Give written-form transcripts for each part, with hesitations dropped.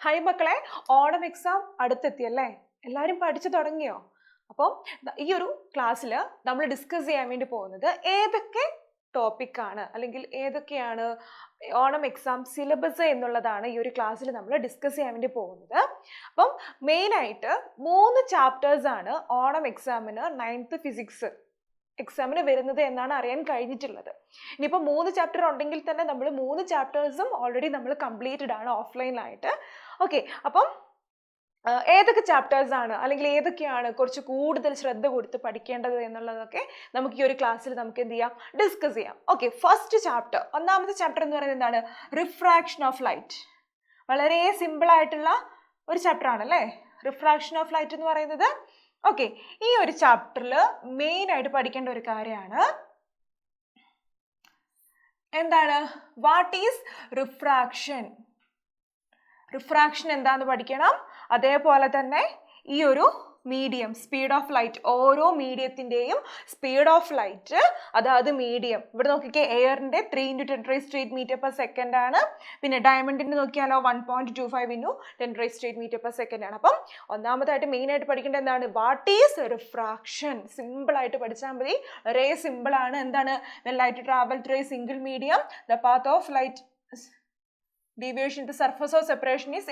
Hi മക്കളെ, Onam exam അടുത്തെത്തിയല്ലേ? എല്ലാവരും പഠിച്ചു തുടങ്ങിയോ? അപ്പം ഈ ഒരു ക്ലാസ്സിൽ നമ്മൾ ഡിസ്കസ് ചെയ്യാൻ വേണ്ടി പോകുന്നത് ഏതൊക്കെ ടോപ്പിക്കാണ് അല്ലെങ്കിൽ ഏതൊക്കെയാണ് ഓണം എക്സാം സിലബസ് എന്നുള്ളതാണ് ഈ ഒരു ക്ലാസ്സിൽ നമ്മൾ ഡിസ്കസ് ചെയ്യാൻ വേണ്ടി പോകുന്നത്. അപ്പം മെയിനായിട്ട് 3 ചാപ്റ്റേഴ്സാണ് ഓണം എക്സാമിന് 9th ഫിസിക്സ് എക്സാമിന് വരുന്നത് എന്നാണ് അറിയാൻ കഴിഞ്ഞിട്ടുള്ളത്. ഇനിയിപ്പോൾ 3 ചാപ്റ്റർ ഉണ്ടെങ്കിൽ തന്നെ നമ്മൾ 3 ചാപ്റ്റേഴ്സും ഓൾറെഡി നമ്മൾ കംപ്ലീറ്റഡ് ആണ് ഓഫ്ലൈനിലായിട്ട്. ഓക്കെ, അപ്പം ഏതൊക്കെ ചാപ്റ്റേഴ്സ് ആണ് അല്ലെങ്കിൽ ഏതൊക്കെയാണ് കുറച്ച് കൂടുതൽ ശ്രദ്ധ കൊടുത്ത് പഠിക്കേണ്ടത് എന്നുള്ളതൊക്കെ നമുക്ക് ഈ ഒരു ക്ലാസ്സിൽ നമുക്ക് എന്ത് ചെയ്യാം, ഡിസ്കസ് ചെയ്യാം. ഓക്കെ, ഫസ്റ്റ് ചാപ്റ്റർ, ഒന്നാമത്തെ ചാപ്റ്റർ എന്ന് പറയുന്നത് എന്താണ്? Refraction of light. വളരെ സിമ്പിൾ ആയിട്ടുള്ള ഒരു ചാപ്റ്റർ ആണ് അല്ലേ റിഫ്രാക്ഷൻ ഓഫ് ലൈറ്റ് എന്ന് പറയുന്നത്. ഓക്കെ, ഈ ഒരു ചാപ്റ്ററിൽ മെയിൻ ആയിട്ട് പഠിക്കേണ്ട ഒരു കാര്യമാണ് എന്താണ്? What is refraction? റിഫ്രാക്ഷൻ എന്താന്ന് പഠിക്കണം. അതേപോലെ തന്നെ ഈ ഒരു മീഡിയം, സ്പീഡ് ഓഫ് ലൈറ്റ്, ഓരോ മീഡിയത്തിൻ്റെയും സ്പീഡ് ഓഫ് ലൈറ്റ്, അതായത് മീഡിയം ഇവിടെ നോക്കിക്കേ, എയറിൻ്റെ 3 × 10⁻⁸ m/s ആണ്. പിന്നെ ഡയമണ്ടിൻ്റെ നോക്കിയാലോ 1.25 × 10⁻⁸ m/s ആണ്. അപ്പം ഒന്നാമതായിട്ട് മെയിനായിട്ട് പഠിക്കേണ്ടത് എന്താണ്? What is refraction. സിമ്പിളായിട്ട് പഠിച്ചാൽ മതി, വളരെ സിമ്പിളാണ്. എന്താണ്? when light travel through a single medium, the path of light deviation to surface of separation is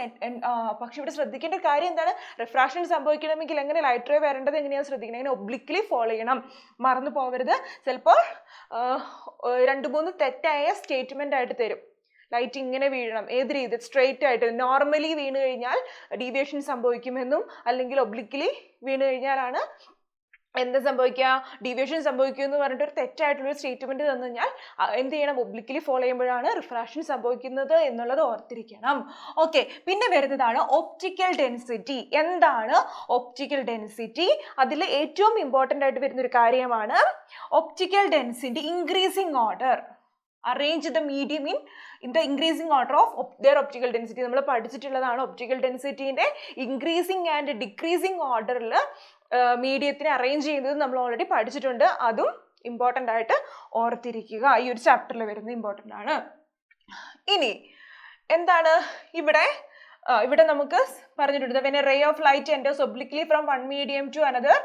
പക്ഷെ ഇവിടെ ശ്രദ്ധിക്കേണ്ട ഒരു കാര്യം എന്താണ്? റിഫ്രാക്ഷൻ സംഭവിക്കണമെങ്കിൽ എങ്ങനെ ലൈറ്റ് റേ വരേണ്ടത് എങ്ങനെയാണ് ശ്രദ്ധിക്കണം. ഇങ്ങനെ ഒബ്ലിക്ലി ഫോളോ ചെയ്യണം, മറന്നു പോകരുത്. ചിലപ്പോൾ 2-3 തെറ്റായ സ്റ്റേറ്റ്മെന്റ് ആയിട്ട് തരും. ലൈറ്റ് ഇങ്ങനെ വീഴണം, ഏത് രീതി? സ്ട്രെയിറ്റ് ആയിട്ട്. നോർമലി വീണ് കഴിഞ്ഞാൽ ഡീവിയേഷൻ സംഭവിക്കുമെന്നും, അല്ലെങ്കിൽ ഒബ്ലിക്ലി വീണ് കഴിഞ്ഞാലാണ് എന്താ സംഭവിക്കുക? ഡീവിയേഷൻ സംഭവിക്കും എന്ന് പറഞ്ഞിട്ട് ഒരു തെറ്റായിട്ടുള്ളൊരു സ്റ്റേറ്റ്മെന്റ് തന്നു കഴിഞ്ഞാൽ എന്ത് ചെയ്യണം? ഒബ്ലിക്ലി ഫോളോ ചെയ്യുമ്പോഴാണ് റിഫ്രാക്ഷൻ സംഭവിക്കുന്നത് എന്നുള്ളത് ഓർത്തിരിക്കണം. ഓക്കെ, പിന്നെ വരുന്നതാണ് ഒപ്റ്റിക്കൽ ഡെൻസിറ്റി. എന്താണ് ഒപ്റ്റിക്കൽ ഡെൻസിറ്റി? അതിൽ ഏറ്റവും ഇമ്പോർട്ടൻ്റ് ആയിട്ട് വരുന്ന ഒരു കാര്യമാണ് optical density increasing order. Arrange the medium in the increasing order of their optical density. നമ്മൾ പഠിച്ചിട്ടുള്ളതാണ് ഒപ്റ്റിക്കൽ ഡെൻസിറ്റീൻ്റെ ഇൻക്രീസിങ് ആൻഡ് ഡിക്രീസിങ് ഓർഡറിൽ മീഡിയത്തിനെ അറേഞ്ച് ചെയ്യുന്നത് നമ്മൾ ഓൾറെഡി പഠിച്ചിട്ടുണ്ട്. അതും ഇമ്പോർട്ടൻ്റ് ആയിട്ട് ഓർത്തിരിക്കുക. ഈ ഒരു ചാപ്റ്ററിൽ വരുന്നത് ഇമ്പോർട്ടൻ്റ് ആണ്. ഇനി എന്താണ് ഇവിടെ നമുക്ക് പറഞ്ഞിട്ടുണ്ട്, when a ray of light enters obliquely from one medium to another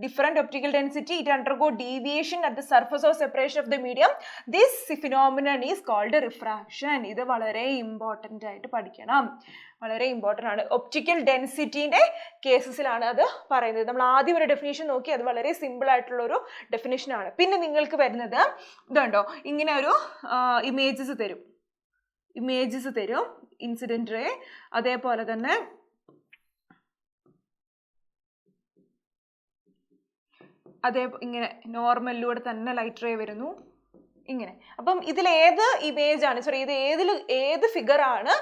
different optical density, it undergo deviation at the surface of separation of the medium. This phenomenon is called refraction. ഇത് വളരെ important ആയിട്ട് പഠിക്കണം, വളരെ important ആണ്. Optical ഡെൻസിറ്റീൻ്റെ കേസസിലാണ് അത് പറയുന്നത്. നമ്മൾ ആദ്യം ഒരു ഡെഫിനേഷൻ നോക്കി, അത് വളരെ സിമ്പിൾ ആയിട്ടുള്ള ഒരു ഡെഫിനേഷനാണ്. പിന്നെ നിങ്ങൾക്ക് വരുന്നത് ഇതുണ്ടോ, ഇങ്ങനെ ഒരു ഇമേജസ് തരും, ഇൻസിഡൻറ്റ് റേ, അതേപോലെ തന്നെ ഇങ്ങനെ നോർമലിലൂടെ തന്നെ ലൈറ്റ് റേ വരുന്നു ഇങ്ങനെ. അപ്പം ഇതിൽ ഏത് ഇമേജ് ആണ്, സോറി, ഏത് ഫിഗർ ആണ്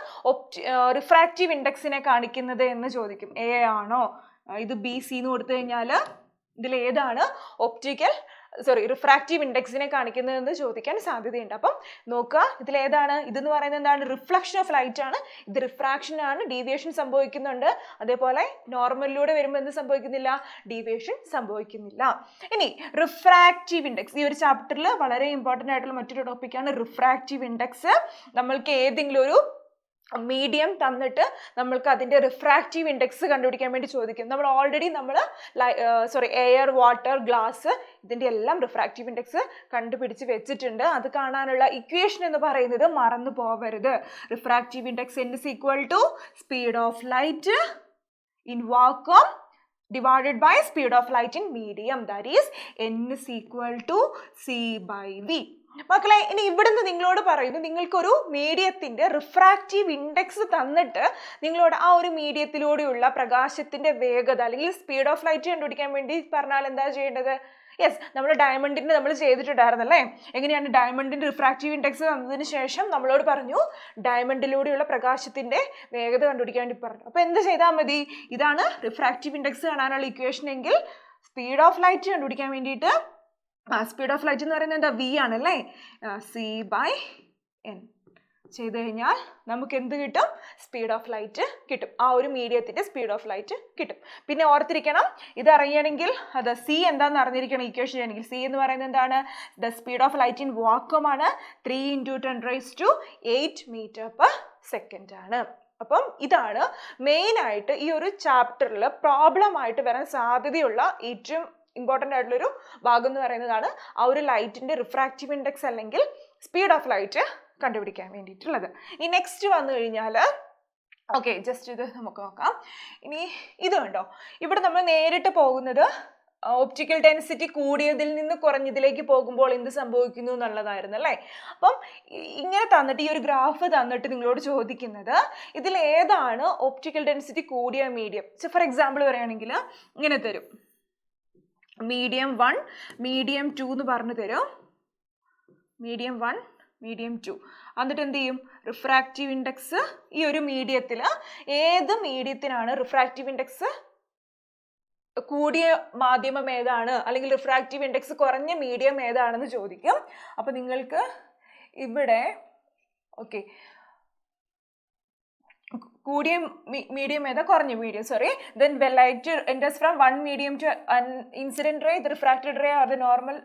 റിഫ്രാക്റ്റീവ് ഇൻഡെക്സിനെ കാണിക്കുന്നത് എന്ന് ചോദിക്കും. എ ആണോ, ഇത് ബി സി എന്ന് കൊടുത്തു കഴിഞ്ഞാൽ ഇതിൽ ഏതാണ് റിഫ്രാക്റ്റീവ് ഇൻഡെക്സിനെ കാണിക്കുന്നതെന്ന് ചോദിക്കാൻ സാധ്യതയുണ്ട്. അപ്പം നോക്കുക, ഇതിലേതാണ്? ഇതെന്ന് പറയുന്നത് എന്താണ്? റിഫ്ലക്ഷൻ ഓഫ് ലൈറ്റ് ആണ്. ഇത് റിഫ്രാക്ഷൻ ആണ്, ഡീവിയേഷൻ സംഭവിക്കുന്നുണ്ട്. അതേപോലെ നോർമലിലൂടെ വരുമ്പോൾ എന്ത് സംഭവിക്കുന്നില്ല? ഡീവിയേഷൻ സംഭവിക്കുന്നില്ല. ഇനി റിഫ്രാക്റ്റീവ് ഇൻഡെക്സ്, ഈ ഒരു ചാപ്റ്ററിൽ വളരെ ഇമ്പോർട്ടൻ്റ് ആയിട്ടുള്ള മറ്റൊരു ടോപ്പിക്കാണ് റിഫ്രാക്റ്റീവ് ഇൻഡെക്സ്. നമ്മൾക്ക് ഏതെങ്കിലും ഒരു മീഡിയം തന്നിട്ട് നമ്മൾക്ക് അതിൻ്റെ റിഫ്രാക്റ്റീവ് ഇൻഡെക്സ് കണ്ടുപിടിക്കാൻ വേണ്ടി ചോദിക്കും. നമ്മൾ ഓൾറെഡി എയർ, വാട്ടർ, ഗ്ലാസ്, ഇതിൻ്റെ എല്ലാം റിഫ്രാക്റ്റീവ് ഇൻഡെക്സ് കണ്ടുപിടിച്ച് വെച്ചിട്ടുണ്ട്. അത് കാണാനുള്ള ഇക്വേഷൻ എന്ന് പറയുന്നത് മറന്നു പോകരുത്. Refractive index n is equal to speed of light in vacuum divided by speed of light in medium, that is n is equal to c/v. മക്കളെ, ഇനി ഇവിടുന്ന് നിങ്ങളോട് പറയുന്നു, നിങ്ങൾക്കൊരു മീഡിയത്തിൻ്റെ റിഫ്രാക്റ്റീവ് ഇൻഡെക്സ് തന്നിട്ട് നിങ്ങളോട് ആ ഒരു മീഡിയത്തിലൂടെയുള്ള പ്രകാശത്തിൻ്റെ വേഗത അല്ലെങ്കിൽ സ്പീഡ് ഓഫ് ലൈറ്റ് കണ്ടുപിടിക്കാൻ വേണ്ടി പറഞ്ഞാൽ എന്താ ചെയ്യേണ്ടത്? യെസ്, നമ്മൾ ഡയമണ്ടിൻ്റെ നമ്മൾ ചെയ്തിട്ടുണ്ടായിരുന്നല്ലേ. എങ്ങനെയാണ്? ഡയമണ്ടിൻ്റെ റിഫ്രാക്റ്റീവ് ഇൻഡെക്സ് തന്നതിന് ശേഷം നമ്മളോട് പറഞ്ഞു ഡയമണ്ടിലൂടെയുള്ള പ്രകാശത്തിൻ്റെ വേഗത കണ്ടുപിടിക്കാൻ വേണ്ടി പറഞ്ഞു. അപ്പോൾ എന്ത് ചെയ്താൽ മതി? ഇതാണ് റിഫ്രാക്റ്റീവ് ഇൻഡെക്സ് കാണാനുള്ള ഇക്വേഷൻ എങ്കിൽ സ്പീഡ് ഓഫ് ലൈറ്റ് കണ്ടുപിടിക്കാൻ വേണ്ടിയിട്ട് സ്പീഡ് ഓഫ് ലൈറ്റ് എന്ന് പറയുന്നത് എന്താ? വി ആണല്ലേ. c/n ചെയ്ത് കഴിഞ്ഞാൽ നമുക്ക് എന്ത് കിട്ടും? സ്പീഡ് ഓഫ് ലൈറ്റ് കിട്ടും. ആ ഒരു മീഡിയത്തിൻ്റെ സ്പീഡ് ഓഫ് ലൈറ്റ് കിട്ടും. പിന്നെ ഓർത്തിരിക്കണം, ഇത് അറിയണമെങ്കിൽ അത് സി എന്താണെന്ന് അറിഞ്ഞിരിക്കണം. ഇക്വേഷൻ ചെയ്യണമെങ്കിൽ സി എന്ന് പറയുന്നത് എന്താണ്? The speed of light in vacuum ആണ്. 3 × 10⁸ m/s ആണ്. അപ്പം ഇതാണ് മെയിനായിട്ട് ഈ ഒരു ചാപ്റ്ററിൽ പ്രോബ്ലം ആയിട്ട് വരാൻ സാധ്യതയുള്ള ഏറ്റവും ഇമ്പോർട്ടൻ്റ് ആയിട്ടുള്ളൊരു ഭാഗം എന്ന് പറയുന്നതാണ് ആ ഒരു ലൈറ്റിൻ്റെ റിഫ്രാക്റ്റീവ് ഇൻഡെക്സ് അല്ലെങ്കിൽ സ്പീഡ് ഓഫ് ലൈറ്റ് കണ്ടുപിടിക്കാൻ വേണ്ടിയിട്ടുള്ളത്. ഈ നെക്സ്റ്റ് വന്നു കഴിഞ്ഞാൽ ഓക്കെ, ജസ്റ്റ് ഇത് നമുക്ക് നോക്കാം. ഇനി ഇത് കണ്ടോ, ഇവിടെ നമ്മൾ നേരിട്ട് പോകുന്നത് ഒപ്റ്റിക്കൽ ഡെൻസിറ്റി കൂടിയതിൽ നിന്ന് കുറഞ്ഞതിലേക്ക് പോകുമ്പോൾ എന്ത് സംഭവിക്കുന്നു എന്നുള്ളതായിരുന്നു അല്ലേ. അപ്പം ഇങ്ങനെ തന്നിട്ട് ഈ ഒരു ഗ്രാഫ് തന്നിട്ട് നിങ്ങളോട് ചോദിക്കുന്നത് ഇതിൽ ഏതാണ് ഒപ്റ്റിക്കൽ ഡെൻസിറ്റി കൂടിയ മീഡിയം. ഫോർ എക്സാമ്പിൾ പറയുകയാണെങ്കിൽ ഇങ്ങനെ തരും, മീഡിയം 1 മീഡിയം 2 എന്ന് പറഞ്ഞു തരും, മീഡിയം 1 മീഡിയം 2. എന്നിട്ട് എന്ത് ചെയ്യും, റിഫ്രാക്റ്റീവ് ഇൻഡെക്സ് ഈ ഒരു മീഡിയത്തിൽ ഏത് മീഡിയത്തിനാണ് റിഫ്രാക്റ്റീവ് ഇൻഡെക്സ് കൂടിയ മാധ്യമം ഏതാണ് അല്ലെങ്കിൽ റിഫ്രാക്റ്റീവ് ഇൻഡെക്സ് കുറഞ്ഞ മീഡിയം ഏതാണെന്ന് ചോദിക്കും. അപ്പം നിങ്ങൾക്ക് ഇവിടെ ഓക്കെ കൂടിയ മീഡിയം ഏതാ, കുറഞ്ഞ medium, sorry. Then when light enters from one medium to an incident ray, the refracted ray or the normal.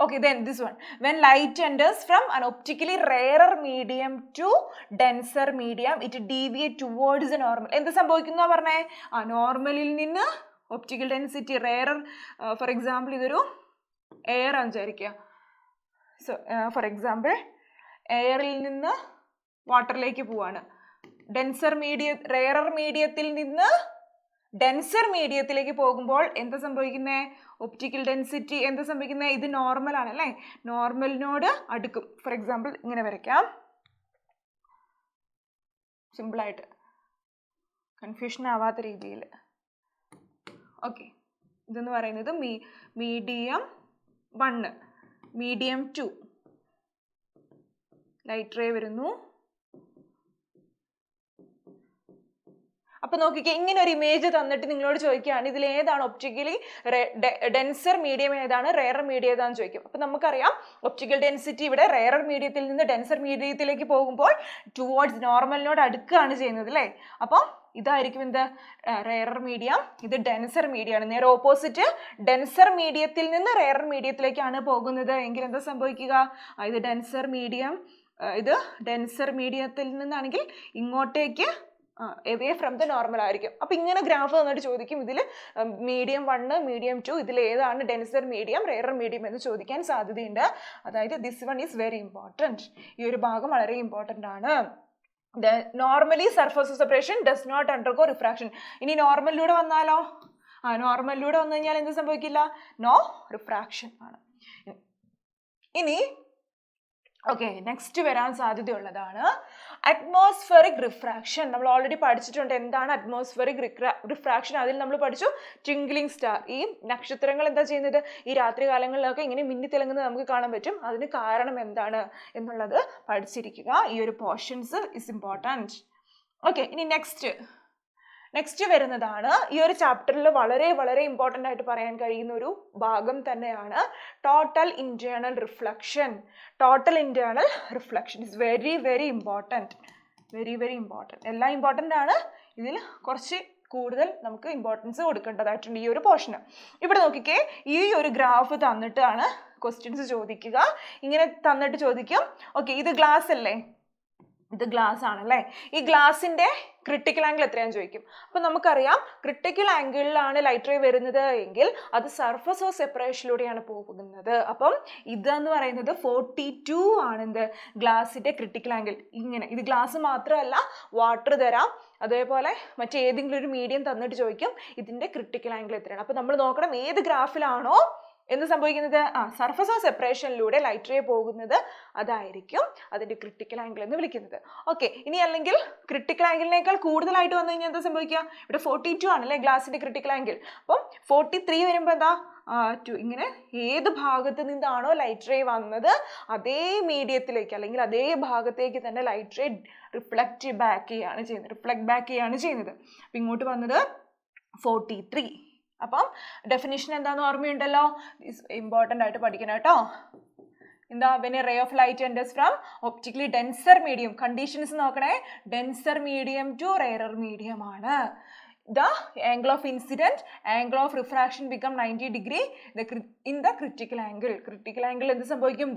Okay, then this one, when light enters from an optically rarer medium to denser medium, it deviates towards the normal. എന്ത് സംഭവിക്കുന്നു പറഞ്ഞേ, നോർമലിൽ നിന്ന് optical density rarer, for example ഇതൊരു air ആണ് വിചാരിക്കുക. So for example എയറിൽ നിന്ന് വാട്ടറിലേക്ക് പോവാണ്. റെയറർ മീഡിയത്തിൽ നിന്ന് ഡെൻസർ മീഡിയത്തിലേക്ക് പോകുമ്പോൾ എന്താ സംഭവിക്കുന്നത്, ഒപ്റ്റിക്കൽ ഡെൻസിറ്റി എന്താ സംഭവിക്കുന്നത്, ഇത് നോർമൽ ആണ് അല്ലേ, നോർമലിനോട് അടുക്കും. ഫോർ എക്സാമ്പിൾ ഇങ്ങനെ വരയ്ക്കാം, സിമ്പിളായിട്ട് കൺഫ്യൂഷൻ ആവാത്ത രീതിയിൽ. ഓക്കെ, ഇതെന്ന് പറയുന്നത് മീഡിയം 1 മീഡിയം 2 ലൈറ്റ് റേ വരുന്നു. അപ്പൊ നോക്കിക്കേ, ഇങ്ങനെ ഒരു ഇമേജ് തന്നിട്ട് നിങ്ങളോട് ചോദിക്കുകയാണ് ഇതിൽ ഏതാണ് ഒപ്റ്റിക്കലി ഡെൻസർ മീഡിയം ഏതാണ്, റെയർ മീഡിയം ഏതാണെന്ന് ചോദിക്കും. അപ്പൊ നമുക്കറിയാം ഒപ്റ്റിക്കൽ ഡെൻസിറ്റി ഇവിടെ റെയർ മീഡിയത്തിൽ നിന്ന് ഡെൻസർ മീഡിയത്തിലേക്ക് പോകുമ്പോൾ ടുവേർഡ്സ് നോർമലിനോട് അടുക്കുകയാണ് ചെയ്യുന്നത് അല്ലേ. അപ്പം ഇതായിരിക്കും എന്ത്, റെയർ മീഡിയം, ഇത് ഡെൻസർ മീഡിയം ആണ്. നേരെ ഓപ്പോസിറ്റ് ഡെൻസർ മീഡിയത്തിൽ നിന്ന് റെയർ മീഡിയത്തിലേക്കാണ് പോകുന്നത് എങ്കിൽ എന്താ സംഭവിക്കുക, ഇത് ഡെൻസർ മീഡിയം, ഇത് ഡെൻസർ മീഡിയത്തിൽ നിന്നാണെങ്കിൽ ഇങ്ങോട്ടേക്ക് എവേ ഫ്രം ദ നോർമൽ ആയിരിക്കും. അപ്പം ഇങ്ങനെ ഗ്രാഫ് തന്നിട്ട് ചോദിക്കും ഇതിൽ മീഡിയം 1 മീഡിയം 2 ഇതിൽ ഏതാണ് ഡെൻസർ മീഡിയം റെയർ മീഡിയം എന്ന് ചോദിക്കാൻ സാധ്യതയുണ്ട്. അതായത് this one is very important, ഈ ഒരു ഭാഗം വളരെ ഇമ്പോർട്ടൻ്റ് ആണ്. Normally surface separation does not undergo refraction. ഇനി നോർമലിലൂടെ വന്നാലോ, നോർമലിലൂടെ വന്നു കഴിഞ്ഞാൽ എന്ത് സംഭവിക്കില്ല, നോ റിഫ്രാക്ഷൻ ആണ്. ഇനി ഓക്കെ, നെക്സ്റ്റ് വരാൻ സാധ്യതയുള്ളതാണ് അറ്റ്മോസ്ഫെറിക് റിഫ്രാക്ഷൻ. നമ്മൾ ഓൾറെഡി പഠിച്ചിട്ടുണ്ട് എന്താണ് അറ്റ്മോസ്ഫെറിക് റിഫ്രാക്ഷൻ. അതിൽ നമ്മൾ പഠിച്ചു ട്വിങ്ക്ലിംഗ് സ്റ്റാർ, ഈ നക്ഷത്രങ്ങൾ എന്താ ചെയ്യുന്നത്, ഈ രാത്രി കാലങ്ങളിലൊക്കെ ഇങ്ങനെ മിന്നിത്തിളങ്ങുന്നത് നമുക്ക് കാണാൻ പറ്റും. അതിന് കാരണം എന്താണ് എന്നുള്ളത് പഠിച്ചിരിക്കുക. ഈ ഒരു പോർഷൻസ് ഇസ് ഇമ്പോർട്ടൻറ്റ്. ഓക്കെ, ഇനി നെക്സ്റ്റ് വരുന്നതാണ് ഈ ഒരു ചാപ്റ്ററിൽ വളരെ വളരെ ഇമ്പോർട്ടൻ്റ് ആയിട്ട് പറയാൻ കഴിയുന്ന ഒരു ഭാഗം തന്നെയാണ് total internal reflection. Total internal reflection is very very important, very very important. എല്ലാം ഇമ്പോർട്ടൻ്റ് ആണ്, ഇതിൽ കുറച്ച് കൂടുതൽ നമുക്ക് ഇമ്പോർട്ടൻസ് കൊടുക്കേണ്ടതായിട്ടുണ്ട് ഈ ഒരു പോർഷന്. ഇവിടെ നോക്കിക്കേ, ഈ ഒരു ഗ്രാഫ് തന്നിട്ടാണ് ക്വസ്റ്റ്യൻസ് ചോദിക്കുക. ഇങ്ങനെ തന്നിട്ട് ചോദിക്കും, ഓക്കെ ഇത് ഗ്ലാസ് അല്ലേ, ഇത് ഗ്ലാസ് ആണല്ലേ, ഈ ഗ്ലാസിന്റെ ക്രിട്ടിക്കൽ ആംഗിൾ എത്രയാണെന്ന് ചോദിക്കും. അപ്പം നമുക്കറിയാം ക്രിട്ടിക്കൽ ആംഗിളിലാണ് ലൈറ്റ് റേ വരുന്നത് എങ്കിൽ അത് സർഫസ് ഓഫ് സെപ്പറേഷനിലൂടെയാണ് പോകുന്നത്. അപ്പം ഇതെന്ന് പറയുന്നത് 42 ആണ് എന്ത്, ഗ്ലാസിന്റെ ക്രിട്ടിക്കൽ ആംഗിൾ. ഇങ്ങനെ ഇത് ഗ്ലാസ് മാത്രമല്ല, വാട്ടർ തരാം, അതേപോലെ മറ്റേതെങ്കിലും ഒരു മീഡിയം തന്നിട്ട് ചോദിക്കും ഇതിന്റെ ക്രിട്ടിക്കൽ ആംഗിൾ എത്രയാണ്. അപ്പം നമ്മൾ നോക്കണം ഏത് ഗ്രാഫിലാണോ എന്ത് സംഭവിക്കുന്നത്, സർഫസ് ഓഫ് സെപ്പറേഷനിലൂടെ ലൈറ്റ് റേ പോകുന്നത്, അതായിരിക്കും അതിന്റെ ക്രിട്ടിക്കൽ ആംഗിൾ എന്ന് വിളിക്കുന്നത്. ഓക്കെ, ഇനി അല്ലെങ്കിൽ ക്രിട്ടിക്കൽ ആംഗിളിനേക്കാൾ കൂടുതലായിട്ട് വന്നു കഴിഞ്ഞാൽ എന്താ സംഭവിക്കുക, ഇവിടെ 42 ആണല്ലേ ഗ്ലാസിന്റെ ക്രിട്ടിക്കൽ ആംഗിൾ. അപ്പം 43 വരുമ്പോൾ എന്താ 2. ഇങ്ങനെ ഏത് ഭാഗത്ത് നിന്നാണോ ലൈറ്റ് റേ വന്നത് അതേ മീഡിയത്തിലേക്ക് അല്ലെങ്കിൽ അതേ ഭാഗത്തേക്ക് തന്നെ ലൈറ്റ് റേ റിഫ്ലക്റ്റ് ബാക്ക് ചെയ്യാണ് ചെയ്യുന്നത്. അപ്പം ഇങ്ങോട്ട് വന്നത് 43. അപ്പം ഡെഫിനിഷൻ എന്താണെന്ന് ഓർമ്മയുണ്ടല്ലോ, ഇമ്പോർട്ടൻ്റ് ആയിട്ട് പഠിക്കണം കേട്ടോ. എന്താ, when a ray of light enters from optically denser medium, conditions നോക്കണേ, denser medium to rarer medium ആണ്. the angle of incident, angle of refraction become 90 degree in the critical angle. Critical angle എന്ത് സംഭവിക്കും?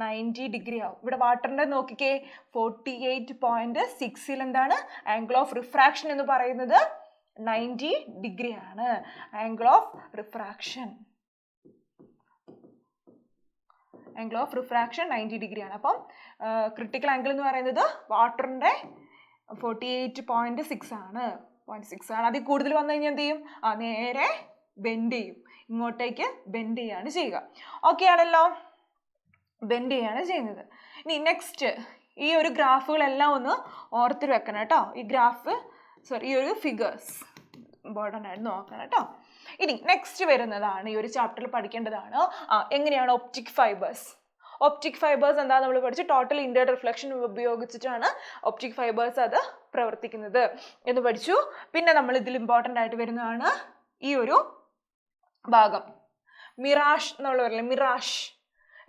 90 degree ആവും. ഇവിടെ വാട്ടറിന്റെ നോക്കിക്കേ 48.6 എന്താണ് angle of refraction എന്ന് പറയുന്നത് 90 degree ആണ്. ആംഗിൾ ഓഫ് റിഫ്രാക്ഷൻ 90 degree ആണ്. അപ്പം ക്രിട്ടിക്കൽ ആംഗിൾ എന്ന് പറയുന്നത് വാട്ടറിന്റെ 48.6 ആണ്. 0.6 ആണ്. അതിൽ കൂടുതൽ വന്നു കഴിഞ്ഞാൽ എന്ത് ചെയ്യും? നേരെ ബെൻഡ് ചെയ്യും, ഇങ്ങോട്ടേക്ക് ബെൻഡ് ചെയ്യാണ് ചെയ്യുക. ഓക്കെ ആണല്ലോ, ബെൻഡ് ചെയ്യാണ് ചെയ്യുന്നത്. ഇനി നെക്സ്റ്റ് ഈ ഒരു ഗ്രാഫുകളെല്ലാം ഒന്ന് ഓർത്ത് വെക്കണം കേട്ടോ. ഈ ഒരു ഫിഗേഴ്സ് ഇമ്പോർട്ടൻ്റ് ആയിട്ട് നോക്കണം കേട്ടോ. ഇനി നെക്സ്റ്റ് വരുന്നതാണ് ഈ ഒരു ചാപ്റ്ററിൽ പഠിക്കേണ്ടതാണ് എങ്ങനെയാണ് ഒപ്റ്റിക് ഫൈബേഴ്സ്. ഒപ്റ്റിക് ഫൈബേഴ്സ് എന്താ നമ്മൾ പഠിച്ചു? ടോട്ടൽ ഇൻവേർഡ് റിഫ്ലക്ഷൻ ഉപയോഗിച്ചിട്ടാണ് ഒപ്റ്റിക് ഫൈബേഴ്സ് അത് പ്രവർത്തിക്കുന്നത് എന്ന് പഠിച്ചു. പിന്നെ നമ്മൾ ഇതിൽ ഇമ്പോർട്ടൻ്റ് ആയിട്ട് വരുന്നതാണ് ഈ ഒരു ഭാഗം, മിറാഷ് എന്നുള്ള പറയില്ലേ, മിറാഷ്.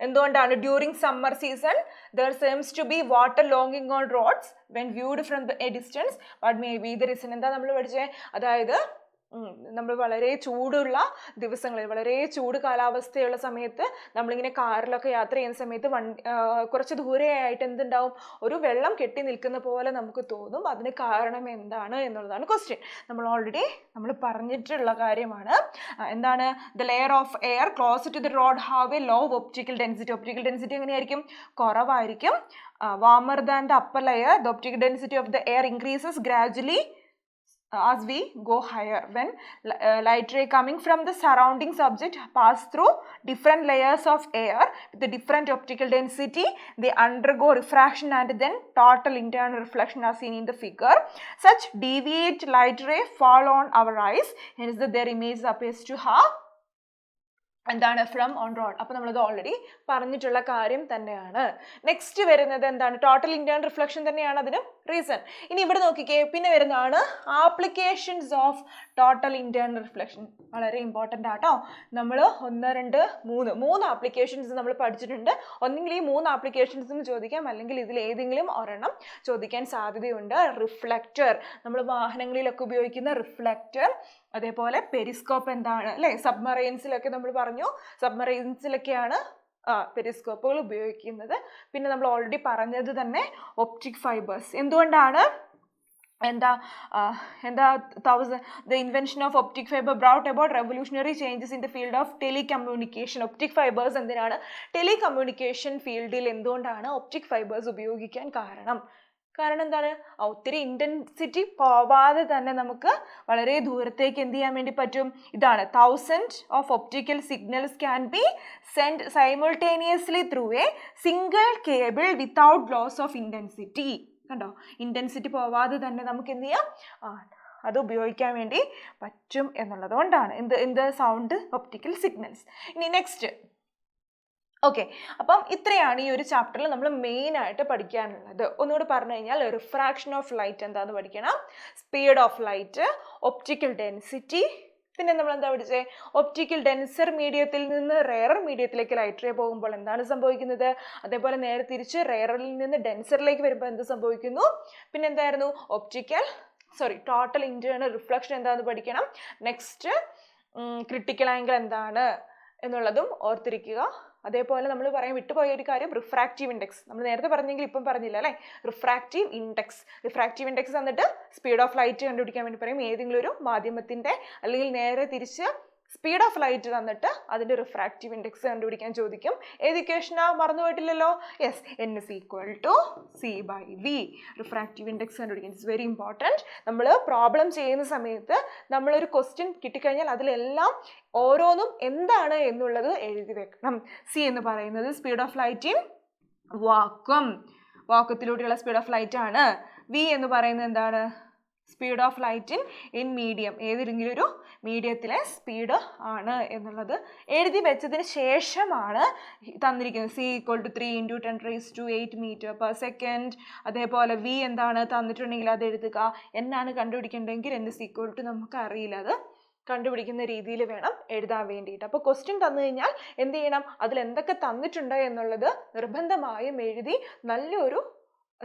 എന്തുകൊണ്ടാണ്? During summer season there seems to be water longing on roads when viewed from a distance. What may be the reason? എന്താ നമ്മൾ പഠിച്ചേ? അതായത് നമ്മൾ വളരെ ചൂടുള്ള ദിവസങ്ങളിൽ, വളരെ ചൂട് കാലാവസ്ഥയുള്ള സമയത്ത് നമ്മളിങ്ങനെ കാറിലൊക്കെ യാത്ര ചെയ്യുന്ന സമയത്ത് കുറച്ച് ദൂരെയായിട്ട് എന്തുണ്ടാവും? ഒരു വെള്ളം കെട്ടി നിൽക്കുന്ന പോലെ നമുക്ക് തോന്നും. അതിന് കാരണം എന്താണ് എന്നുള്ളതാണ് ക്വസ്റ്റ്യൻ. നമ്മൾ ഓൾറെഡി പറഞ്ഞിട്ടുള്ള കാര്യമാണ്. എന്താണ്? The layer of air close to the road have a low optical density. Optical density എങ്ങനെയായിരിക്കും? കുറവായിരിക്കും. Warmer than the upper layer the optical density of the air increases gradually as we go higher. When light ray coming from the surrounding subject pass through different layers of air with the different optical density, they undergo refraction and then total internal reflection as seen in the figure. Such deviate light ray fall on our eyes, hence their image appears to have എന്താണ്? From on road. അപ്പോൾ നമ്മളത് already പറഞ്ഞിട്ടുള്ള കാര്യം തന്നെയാണ്. Next വരുന്നത് എന്താണ്? Total internal reflection തന്നെയാണ് അതിന് റീസൺ. ഇനി ഇവിടെ നോക്കിക്കേ, പിന്നെ വരുന്നതാണ് applications of total internal reflection. വളരെ ഇമ്പോർട്ടൻ്റ് ആട്ടോ. നമ്മൾ 1, 2, 3 ആപ്ലിക്കേഷൻസ് നമ്മൾ പഠിച്ചിട്ടുണ്ട്. ഒന്നെങ്കിൽ ഈ 3 ആപ്ലിക്കേഷൻസും ചോദിക്കാം, അല്ലെങ്കിൽ ഇതിൽ ഏതെങ്കിലും ഒരെണ്ണം ചോദിക്കാൻ സാധ്യതയുണ്ട്. റിഫ്ലക്റ്റർ, നമ്മൾ വാഹനങ്ങളിലൊക്കെ ഉപയോഗിക്കുന്ന റിഫ്ലക്റ്റർ. അതേപോലെ പെരിസ്കോപ്പ് എന്താണ് അല്ലേ? സബ്മറൈൻസിലൊക്കെ നമ്മൾ പറഞ്ഞു, സബ്മറൈൻസിലൊക്കെയാണ് പെരിസ്കോപ്പുകൾ ഉപയോഗിക്കുന്നത്. പിന്നെ നമ്മൾ ഓൾറെഡി പറഞ്ഞത് തന്നെ ഒപ്റ്റിക് ഫൈബേഴ്സ്. എന്തുകൊണ്ടാണ്? the invention of optic fiber brought about revolutionary changes in the field of telecommunication. Optic fibers എന്തിനാണ്? ടെലികമ്മ്യൂണിക്കേഷൻ ഫീൽഡിൽ എന്തുകൊണ്ടാണ് ഒപ്റ്റിക് ഫൈബേഴ്സ് ഉപയോഗിക്കാൻ കാരണം എന്താണ്? ഒത്തിരി ഇൻറ്റൻസിറ്റി പോവാതെ തന്നെ നമുക്ക് വളരെ ദൂരത്തേക്ക് എന്ത് ചെയ്യാൻ വേണ്ടി പറ്റും? ഇതാണ് 1000 of optical signals can be sent simultaneously through a single cable without loss of intensity. കണ്ടോ? ഇൻറ്റൻസിറ്റി പോവാതെ തന്നെ നമുക്ക് എന്ത് ചെയ്യാം? അത് ഉപയോഗിക്കാൻ വേണ്ടി പറ്റും എന്നുള്ളത് കൊണ്ടാണ് എന്ത് സൗണ്ട് ഒപ്റ്റിക്കൽ സിഗ്നൽസ്. ഇനി നെക്സ്റ്റ് ഓക്കെ, അപ്പം ഇത്രയാണ് ഈ ഒരു ചാപ്റ്ററിൽ നമ്മൾ മെയിൻ ആയിട്ട് പഠിക്കാനുള്ളത്. ഒന്നുകൂടി പറഞ്ഞു കഴിഞ്ഞാൽ റിഫ്രാക്ഷൻ ഓഫ് ലൈറ്റ് എന്താണെന്ന് പഠിക്കണം, speed of light, optical density, പിന്നെ നമ്മൾ എന്താ പഠിച്ചത്? ഒപ്റ്റിക്കൽ ഡെൻസർ മീഡിയത്തിൽ നിന്ന് റെയർ മീഡിയത്തിലേക്ക് ലൈറ്റ് റേ പോകുമ്പോൾ എന്താണ് സംഭവിക്കുന്നത്, അതേപോലെ നേരെ തിരിച്ച് റെയറിൽ നിന്ന് ഡെൻസറിലേക്ക് വരുമ്പോൾ എന്ത് സംഭവിക്കുന്നു. പിന്നെ എന്തായിരുന്നു? ടോട്ടൽ ഇന്റേണൽ റിഫ്ലക്ഷൻ എന്താണെന്ന് പഠിക്കണം. നെക്സ്റ്റ് ക്രിട്ടിക്കൽ ആംഗിൾ എന്താണ് എന്നുള്ളതും ഓർത്തിരിക്കുക. അതേപോലെ നമ്മൾ പറയാൻ വിട്ടുപോയ ഒരു കാര്യം റിഫ്രാക്റ്റീവ് ഇൻഡെക്സ്. നമ്മൾ നേരത്തെ പറഞ്ഞെങ്കിൽ ഇപ്പം പറഞ്ഞില്ല അല്ലേ? റിഫ്രാക്റ്റീവ് ഇൻഡെക്സ് എന്നിട്ട് സ്പീഡ് ഓഫ് ലൈറ്റ് കണ്ടുപിടിക്കാൻ വേണ്ടി പറയും. ഏതെങ്കിലും ഒരു മാധ്യമത്തിൻ്റെ അല്ലെങ്കിൽ നേരെ തിരിച്ച് സ്പീഡ് ഓഫ് ലൈറ്റ് തന്നിട്ട് അതിൻ്റെ റിഫ്രാക്റ്റീവ് ഇൻഡെക്സ് കണ്ടുപിടിക്കാൻ ചോദിക്കും. ഏത് ഇക്വേഷനാ? മറന്നു പോയിട്ടില്ലല്ലോ. Yes, N=C/V. റിഫ്രാക്റ്റീവ് ഇൻഡെക്സ് കണ്ടുപിടിക്കാൻ ഇറ്റ്സ് വെരി ഇമ്പോർട്ടൻറ്റ്. നമ്മൾ പ്രോബ്ലം ചെയ്യുന്ന സമയത്ത് നമ്മളൊരു ക്വസ്റ്റ്യൻ കിട്ടിക്കഴിഞ്ഞാൽ അതിലെല്ലാം ഓരോന്നും എന്താണ് എന്നുള്ളത് എഴുതി വെക്കണം. C എന്ന് പറയുന്നത് സ്പീഡ് ഓഫ് ലൈറ്റ് ഇൻ വാക്വത്തിലൂടെയുള്ള സ്പീഡ് ഓഫ് ലൈറ്റ് ആണ്. V എന്ന് പറയുന്നത് എന്താണ്? Speed of light in medium, ഏതെങ്കിലും ഒരു മീഡിയത്തിലെ സ്പീഡ് ആണ് എന്നുള്ളത് എഴുതി വെച്ചതിന് ശേഷമാണ് തന്നിരിക്കുന്നത്. C=3 × 10⁸ m/s. അതേപോലെ V എന്താണ് തന്നിട്ടുണ്ടെങ്കിൽ അത് എഴുതുക. എന്നാണ് കണ്ടുപിടിക്കേണ്ടതെങ്കിൽ N= നമുക്ക് അറിയില്ല, അത് കണ്ടുപിടിക്കുന്ന രീതിയിൽ വേണം എഴുതാൻ വേണ്ടിയിട്ട്. അപ്പോൾ ക്വസ്റ്റ്യൻ തന്നു കഴിഞ്ഞാൽ എന്ത് ചെയ്യണം? അതിൽ എന്തൊക്കെ തന്നിട്ടുണ്ട് എന്നുള്ളത് നിർബന്ധമായും എഴുതി നല്ലൊരു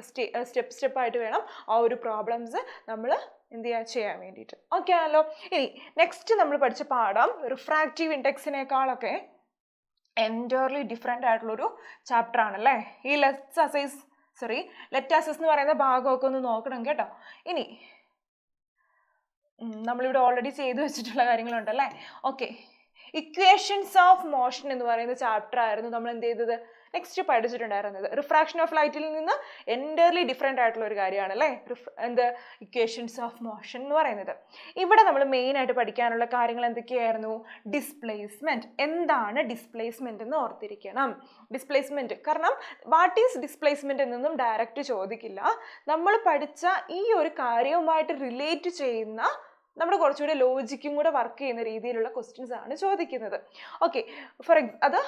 സ്റ്റെപ്പായിട്ട് വേണം ആ ഒരു പ്രോബ്ലംസ് നമ്മൾ എന്ത് ചെയ്യാൻ വേണ്ടിയിട്ട്. ഓക്കെ ആണല്ലോ. ഇനി നെക്സ്റ്റ് നമ്മൾ പഠിച്ച പാഠം റിഫ്രാക്റ്റീവ് ഇൻഡെക്സിനേക്കാളൊക്കെ എൻറ്റയർലി ഡിഫറെൻ്റ് ആയിട്ടുള്ളൊരു ചാപ്റ്റർ ആണല്ലേ. ഈ ലെറ്റ് അസസ് എന്ന് പറയുന്ന ഭാഗമൊക്കെ ഒന്ന് നോക്കണം കേട്ടോ. ഇനി നമ്മളിവിടെ ഓൾറെഡി ചെയ്തു വെച്ചിട്ടുള്ള കാര്യങ്ങളുണ്ടല്ലേ. ഓക്കെ, ഇക്വേഷൻസ് ഓഫ് മോഷൻ എന്ന് പറയുന്ന ചാപ്റ്റർ ആയിരുന്നു നമ്മൾ എന്ത് ചെയ്തത്, നെക്സ്റ്റ് പഠിച്ചിട്ടുണ്ടായിരുന്നത്. റിഫ്രാക്ഷൻ ഓഫ് ലൈറ്റിൽ നിന്ന് എൻറ്റയർലി ഡിഫറെൻ്റ് ആയിട്ടുള്ള ഒരു കാര്യമാണ് അല്ലേ ഇക്വേഷൻസ് ഓഫ് മോഷൻ എന്ന് പറയുന്നത്. ഇവിടെ നമ്മൾ മെയിൻ ആയിട്ട് പഠിക്കാനുള്ള കാര്യങ്ങൾ എന്തൊക്കെയായിരുന്നു? ഡിസ്പ്ലേസ്മെന്റ്. എന്താണ് ഡിസ്പ്ലേസ്മെന്റ് എന്ന് ഓർത്തിരിക്കണം. ഡിസ്പ്ലേസ്മെന്റ്, കാരണം വാട്ട് ഈസ് ഡിസ്പ്ലേസ്മെന്റ് എന്നൊന്നും ഡയറക്റ്റ് ചോദിക്കില്ല. നമ്മൾ പഠിച്ച ഈ ഒരു കാര്യവുമായിട്ട് റിലേറ്റ് ചെയ്യുന്ന നമ്മുടെ കുറച്ചുകൂടി ലോജിക്കും കൂടെ വർക്ക് ചെയ്യുന്ന രീതിയിലുള്ള ക്വസ്റ്റ്യൻസ് ആണ് ചോദിക്കുന്നത്. ഓക്കെ, അത്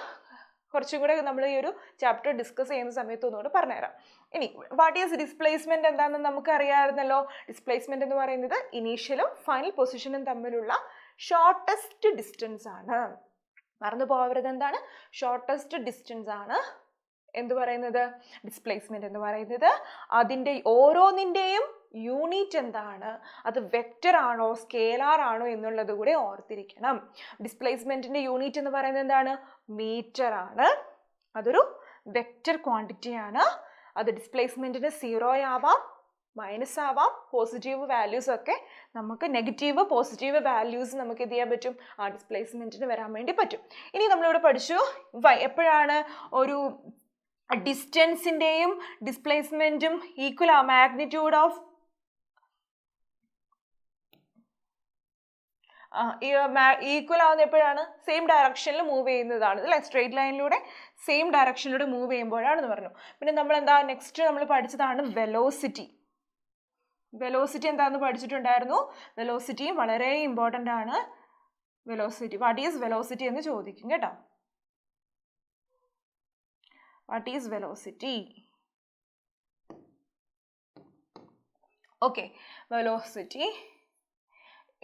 കുറച്ചും കൂടെ നമ്മൾ ഈ ഒരു ചാപ്റ്റർ ഡിസ്കസ് ചെയ്യുന്ന സമയത്ത് ഒന്നുകൂടെ പറഞ്ഞുതരാം. ഇനി വാട്ട് ഈസ് ഡിസ്പ്ലേസ്മെന്റ് എന്താണെന്ന് നമുക്ക് അറിയാമായിരുന്നല്ലോ. ഡിസ്പ്ലേസ്മെന്റ് എന്ന് പറയുന്നത് ഇനീഷ്യലും ഫൈനൽ പൊസിഷനും തമ്മിലുള്ള ഷോർട്ടസ്റ്റ് ഡിസ്റ്റൻസ് ആണ്. മറന്നു പോകരുത്, എന്താണ് ഷോർട്ടസ്റ്റ് ഡിസ്റ്റൻസ് ആണ് എന്ത് പറയുന്നത്, ഡിസ്പ്ലേസ്മെന്റ് എന്ന് പറയുന്നത്. അതിൻ്റെ ഓരോന്നിൻ്റെയും യൂണിറ്റ് എന്താണ്, അത് വെക്റ്റർ ആണോ സ്കേലാർ ആണോ എന്നുള്ളത് കൂടെ ഓർത്തിരിക്കണം. ഡിസ്പ്ലേസ്മെന്റിന്റെ യൂണിറ്റ് എന്ന് പറയുന്നത് എന്താണ്, മീറ്റർ ആണ്. അതൊരു വെക്റ്റർ ക്വാണ്ടിറ്റി ആണ്. അത് ഡിസ്പ്ലേസ്മെന്റിന് 0 ആവാം, മൈനസ് ആവാം, പോസിറ്റീവ് വാല്യൂസ് ഒക്കെ നമുക്ക് നെഗറ്റീവ് പോസിറ്റീവ് വാല്യൂസ് നമുക്ക് എന്ത് ചെയ്യാൻ പറ്റും, ആ ഡിസ്പ്ലേസ്മെന്റിന് വരാൻ വേണ്ടി പറ്റും. ഇനി നമ്മളിവിടെ പഠിച്ചു എപ്പോഴാണ് ഒരു ഡിസ്റ്റൻസിൻ്റെയും ഡിസ്പ്ലേസ്മെന്റും ഈക്വൽ ആ മാഗ്നിറ്റ്യൂഡ് ഓഫ് ഈക്വൽ ആവുന്ന എപ്പോഴാണ്, സെയിം ഡയറക്ഷനിൽ മൂവ് ചെയ്യുന്നതാണ് അല്ലെ. സ്ട്രെയിറ്റ് ലൈനിലൂടെ സെയിം ഡയറക്ഷനിലൂടെ മൂവ് ചെയ്യുമ്പോഴാണെന്ന് പറഞ്ഞു. പിന്നെ നമ്മൾ എന്താ നെക്സ്റ്റ് നമ്മൾ പഠിച്ചതാണ് വെലോസിറ്റി. വെലോസിറ്റി എന്താണെന്ന് പഠിച്ചിട്ടുണ്ടായിരുന്നു. വെലോസിറ്റിയും വളരെ ഇമ്പോർട്ടൻ്റ് ആണ്. വെലോസിറ്റി, വാട്ട് ഈസ് വെലോസിറ്റി എന്ന് ചോദിക്കും കേട്ടോ. What is velocity? Okay, velocity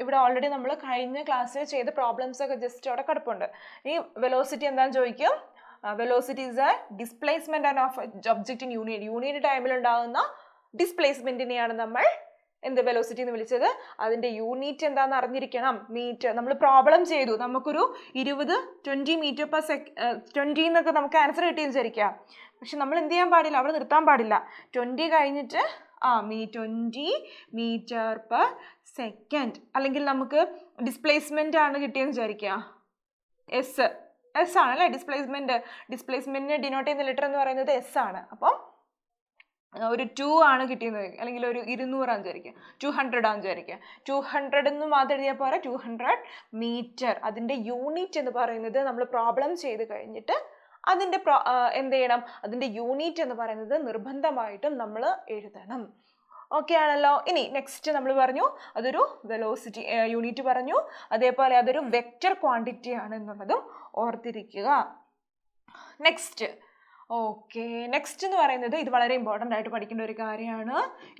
ഇവിടെ ഓൾറെഡി നമ്മൾ കഴിഞ്ഞ ക്ലാസ്സിൽ ചെയ്ത പ്രോബ്ലംസ് ഒക്കെ ജസ്റ്റ് അവിടെ കിടപ്പുണ്ട്. ഇനി വെലോസിറ്റി എന്താണെന്ന് ചോദിക്കും. Velocity is A displacement of object in unit ടൈമിൽ ഉണ്ടാകുന്ന ഡിസ്പ്ലേസ്മെന്റിനെയാണ് നമ്മൾ എന്ത് വെലോസിറ്റി എന്ന് വിളിച്ചത്. അതിൻ്റെ യൂണിറ്റ് എന്താണെന്ന് അറിഞ്ഞിരിക്കണം. മീറ്റർ. നമ്മൾ പ്രോബ്ലം ചെയ്തു, നമുക്കൊരു 20 മീറ്റർ പെർ 20 എന്നൊക്കെ നമുക്ക് ആൻസർ കിട്ടിയെന്ന് വിചാരിക്കുക. പക്ഷെ നമ്മൾ എന്ത് ചെയ്യാൻ പാടില്ല, അവിടെ നിർത്താൻ പാടില്ല. 20 കഴിഞ്ഞിട്ട് 20 മീറ്റർ പെർ സെക്കൻഡ്. അല്ലെങ്കിൽ നമുക്ക് ഡിസ്പ്ലേസ്മെന്റ് ആണ് കിട്ടിയെന്ന് വിചാരിക്കുക. എസ് ആണ് അല്ലേ ഡിസ്പ്ലേസ്മെന്റിനെ ഡിനോട്ട് ചെയ്യുന്ന ലെറ്റർ എന്ന് പറയുന്നത് എസ് ആണ്. അപ്പം ഒരു 2 ആണ് കിട്ടിയെന്ന് വയ്ക്കുക, അല്ലെങ്കിൽ ഒരു 200 ആണെന്ന് വിചാരിക്കുക, 200 ആണെന്ന് വിചാരിക്കുക. 200 എന്ന് മാത്രം എഴുതിയാൽ പോരാ, 200 മീറ്റർ. അതിൻ്റെ യൂണിറ്റ് എന്ന് പറയുന്നത് നമ്മൾ പ്രോബ്ലം ചെയ്ത് കഴിഞ്ഞിട്ട് അതിൻ്റെ എന്ത് ചെയ്യണം, അതിൻ്റെ യൂണിറ്റ് എന്ന് പറയുന്നത് നിർബന്ധമായിട്ടും നമ്മൾ എഴുതണം. ഓക്കെ ആണല്ലോ. ഇനി നെക്സ്റ്റ് നമ്മൾ പറഞ്ഞു അതൊരു വെലോസിറ്റി യൂണിറ്റ് പറഞ്ഞു, അതേപോലെ അതൊരു വെക്റ്റർ ക്വാണ്ടിറ്റി ആണ് എന്നുള്ളതും ഓർത്തിരിക്കുക. നെക്സ്റ്റ് നെക്സ്റ്റ് എന്ന് പറയുന്നത് ഇത് വളരെ ഇമ്പോർട്ടൻ്റ് ആയിട്ട് പഠിക്കേണ്ട ഒരു കാര്യമാണ്,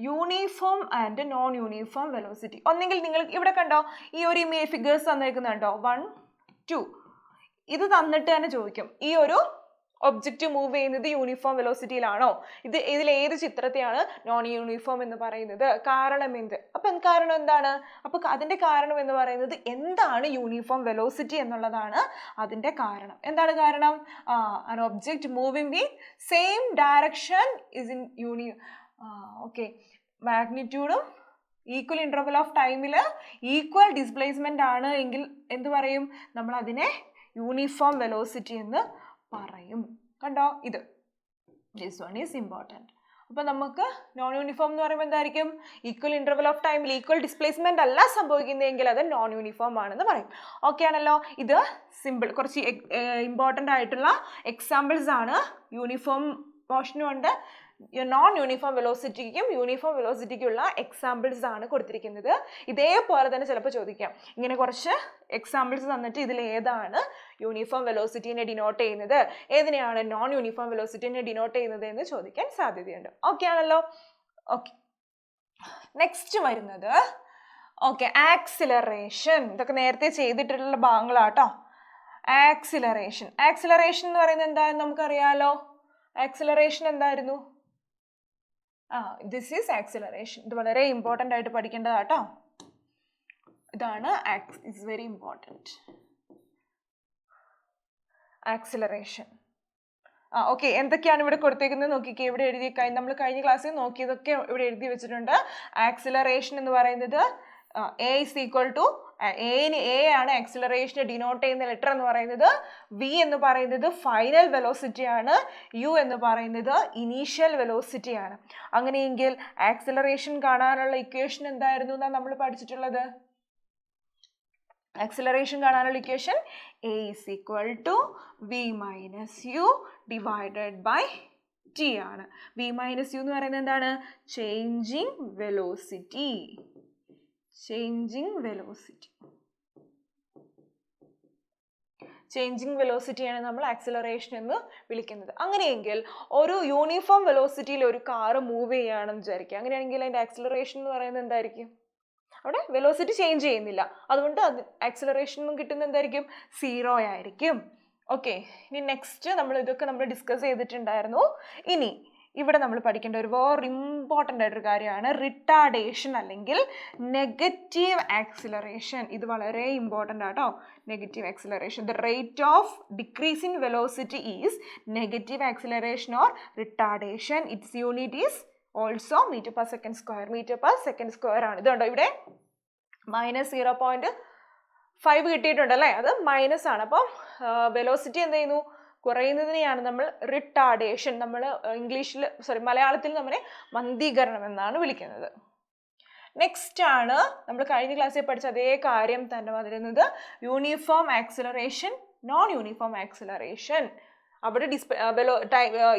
uniform and non uniform velocity. ഒന്നെങ്കിൽ നിങ്ങൾ ഇവിടെ കണ്ടോ ഈ ഒരു ഫിഗേഴ്സ് തന്നേക്കുന്നുണ്ടോ, 1 2 ഇത് തന്നിട്ട് തന്നെ ചോദിക്കും ഈ ഒരു ഒബ്ജക്റ്റ് മൂവ് ചെയ്യുന്നത് യൂണിഫോം വെലോസിറ്റിയിലാണോ, ഇതിൽ ഏത് ചിത്രത്തെയാണ് നോൺ യൂണിഫോം എന്ന് പറയുന്നത്, കാരണം എന്ത്. അപ്പം കാരണം എന്താണ്, അപ്പോൾ അതിൻ്റെ കാരണം എന്ന് പറയുന്നത് എന്താണ് യൂണിഫോം വെലോസിറ്റി എന്നുള്ളതാണ് അതിൻ്റെ കാരണം. എന്താണ് കാരണം, an object moving with same direction is in മാഗ്നിറ്റ്യൂഡും ഈക്വൽ ഇൻ്റർവൽ ഓഫ് ടൈമിൽ ഈക്വൽ ഡിസ്പ്ലേസ്മെൻ്റ് ആണ് എങ്കിൽ എന്ത് പറയും, നമ്മൾ അതിനെ യൂണിഫോം വെലോസിറ്റി എന്ന് പറയും. കണ്ടോ, ദിസ് വൺ ഈസ് ഇമ്പോർട്ടൻറ്റ്. അപ്പോൾ നമുക്ക് നോൺ യൂണിഫോം എന്ന് പറയുമ്പോൾ എന്തായിരിക്കും, ഈക്വൽ ഇൻ്റർവൽ ഓഫ് ടൈമിൽ ഈക്വൽ ഡിസ്പ്ലേസ്മെൻ്റ് അല്ല സംഭവിക്കുന്നതെങ്കിൽ അത് നോൺ യൂണിഫോം ആണെന്ന് പറയും. ഓക്കെ ആണല്ലോ. ഇത് സിമ്പിൾ കുറച്ച് ഇമ്പോർട്ടൻ്റ് ആയിട്ടുള്ള എക്സാമ്പിൾസ് ആണ്. യൂണിഫോം മോഷനും ഉണ്ട്, നോൺ യൂണിഫോം വെലോസിറ്റിക്കും യൂണിഫോം വെലോസിറ്റിക്കുള്ള എക്സാമ്പിൾസ് ആണ് കൊടുത്തിരിക്കുന്നത്. ഇതേപോലെ തന്നെ ചിലപ്പോൾ ചോദിക്കാം, ഇങ്ങനെ കുറച്ച് എക്സാമ്പിൾസ് തന്നിട്ട് ഇതിൽ ഏതാണ് യൂണിഫോം വെലോസിറ്റിനെ ഡിനോട്ട് ചെയ്യുന്നത്, ഏതിനെയാണ് നോൺ യൂണിഫോം വെലോസിറ്റിനെ ഡിനോട്ട് ചെയ്യുന്നത് എന്ന് ചോദിക്കാൻ സാധ്യതയുണ്ട്. ഓക്കെ ആണല്ലോ. ഓക്കെ, നെക്സ്റ്റ് വരുന്നത് ആക്സിലറേഷൻ. ഇതൊക്കെ നേരത്തെ ചെയ്തിട്ടുള്ള ഭാഗങ്ങളാട്ടോ. ആക്സിലറേഷൻ എന്ന് പറയുന്നത് എന്താണെന്ന് നമുക്കറിയാലോ. ആക്സിലറേഷൻ എന്തായിരുന്നു, ദിസ് ഈസ് ആക്സിലറേഷൻ. ഇത് വളരെ ഇമ്പോർട്ടൻ്റ് ആയിട്ട് പഠിക്കേണ്ടതാട്ടോ. ഇതാണ് it's very important. Acceleration. Okay, എന്തൊക്കെയാണ് ഇവിടെ കൊടുത്തേക്കുന്നത് നോക്കിക്കേ. ഇവിടെ എഴുതി നമ്മൾ കഴിഞ്ഞ ക്ലാസ്സിൽ നോക്കിയതൊക്കെ ഇവിടെ എഴുതി വെച്ചിട്ടുണ്ട്. ആക്സിലറേഷൻ എന്ന് പറയുന്നത് a is equal to a ആണ് ആക്സിലറേഷനെ ഡിനോട്ട് ചെയ്യുന്ന ലെറ്റർ എന്ന് പറയുന്നത്. വി എന്ന് പറയുന്നത് ഫൈനൽ വെലോസിറ്റി ആണ്. യു എന്ന് പറയുന്നത് ഇനീഷ്യൽ വെലോസിറ്റി ആണ്. അങ്ങനെയെങ്കിൽ ആക്സിലറേഷൻ കാണാനുള്ള ഇക്വേഷൻ എന്തായിരുന്നു എന്നാണ് നമ്മൾ പഠിച്ചിട്ടുള്ളത്? ആക്സിലറേഷൻ കാണാനുള്ള equation a is equal to v minus u divided by t ആണ്. വി മൈനസ് യു എന്ന് പറയുന്നത് എന്താണ്? Changing velocity. ചേഞ്ചിങ് വെലോസിറ്റിയാണ് നമ്മൾ ആക്സിലറേഷൻ എന്ന് വിളിക്കുന്നത്. അങ്ങനെയെങ്കിൽ ഒരു യൂണിഫോം വെലോസിറ്റിയിൽ ഒരു കാറ് മൂവ് ചെയ്യുകയാണെന്ന് വിചാരിക്കുക. അങ്ങനെയാണെങ്കിൽ അതിൻ്റെ ആക്സിലറേഷൻ എന്ന് പറയുന്നത് എന്തായിരിക്കും? അവിടെ വെലോസിറ്റി ചേഞ്ച് ചെയ്യുന്നില്ല, അതുകൊണ്ട് അത് ആക്സിലറേഷൻ കിട്ടുന്ന എന്തായിരിക്കും? 0 ആയിരിക്കും. ഓക്കെ, ഇനി നെക്സ്റ്റ് ഇതൊക്കെ നമ്മൾ ഡിസ്കസ് ചെയ്തിട്ടുണ്ടായിരുന്നു. ഇനി ഇവിടെ നമ്മൾ പഠിക്കേണ്ട ഒരു വേറെ ഇമ്പോർട്ടൻ്റ് ആയിട്ടൊരു കാര്യമാണ് റിട്ടാർഡേഷൻ അല്ലെങ്കിൽ നെഗറ്റീവ് ആക്സിലറേഷൻ. ഇത് വളരെ ഇമ്പോർട്ടൻ്റ് ആട്ടോ. Negative acceleration, the rate of decrease in velocity is negative acceleration or retardation. Its unit is also metre per second square. Metre per second square ആണ്. ഇതുണ്ടോ ഇവിടെ -0.5 കിട്ടിയിട്ടുണ്ട് അല്ലേ? അത് മൈനസ് ആണ്. അപ്പം വെലോസിറ്റി എന്ത് ചെയ്യുന്നു? കുറയുന്നതിനെയാണ് നമ്മൾ റിട്ടാർഡേഷൻ, നമ്മൾ മലയാളത്തിൽ നമ്മളെ മന്ദീകരണം എന്നാണ് വിളിക്കുന്നത്. നെക്സ്റ്റ് ആണ് നമ്മൾ കഴിഞ്ഞ ക്ലാസ്സിൽ പഠിച്ച അതേ കാര്യം തന്നെ വരുന്നത് uniform acceleration, non uniform acceleration. അവിടെ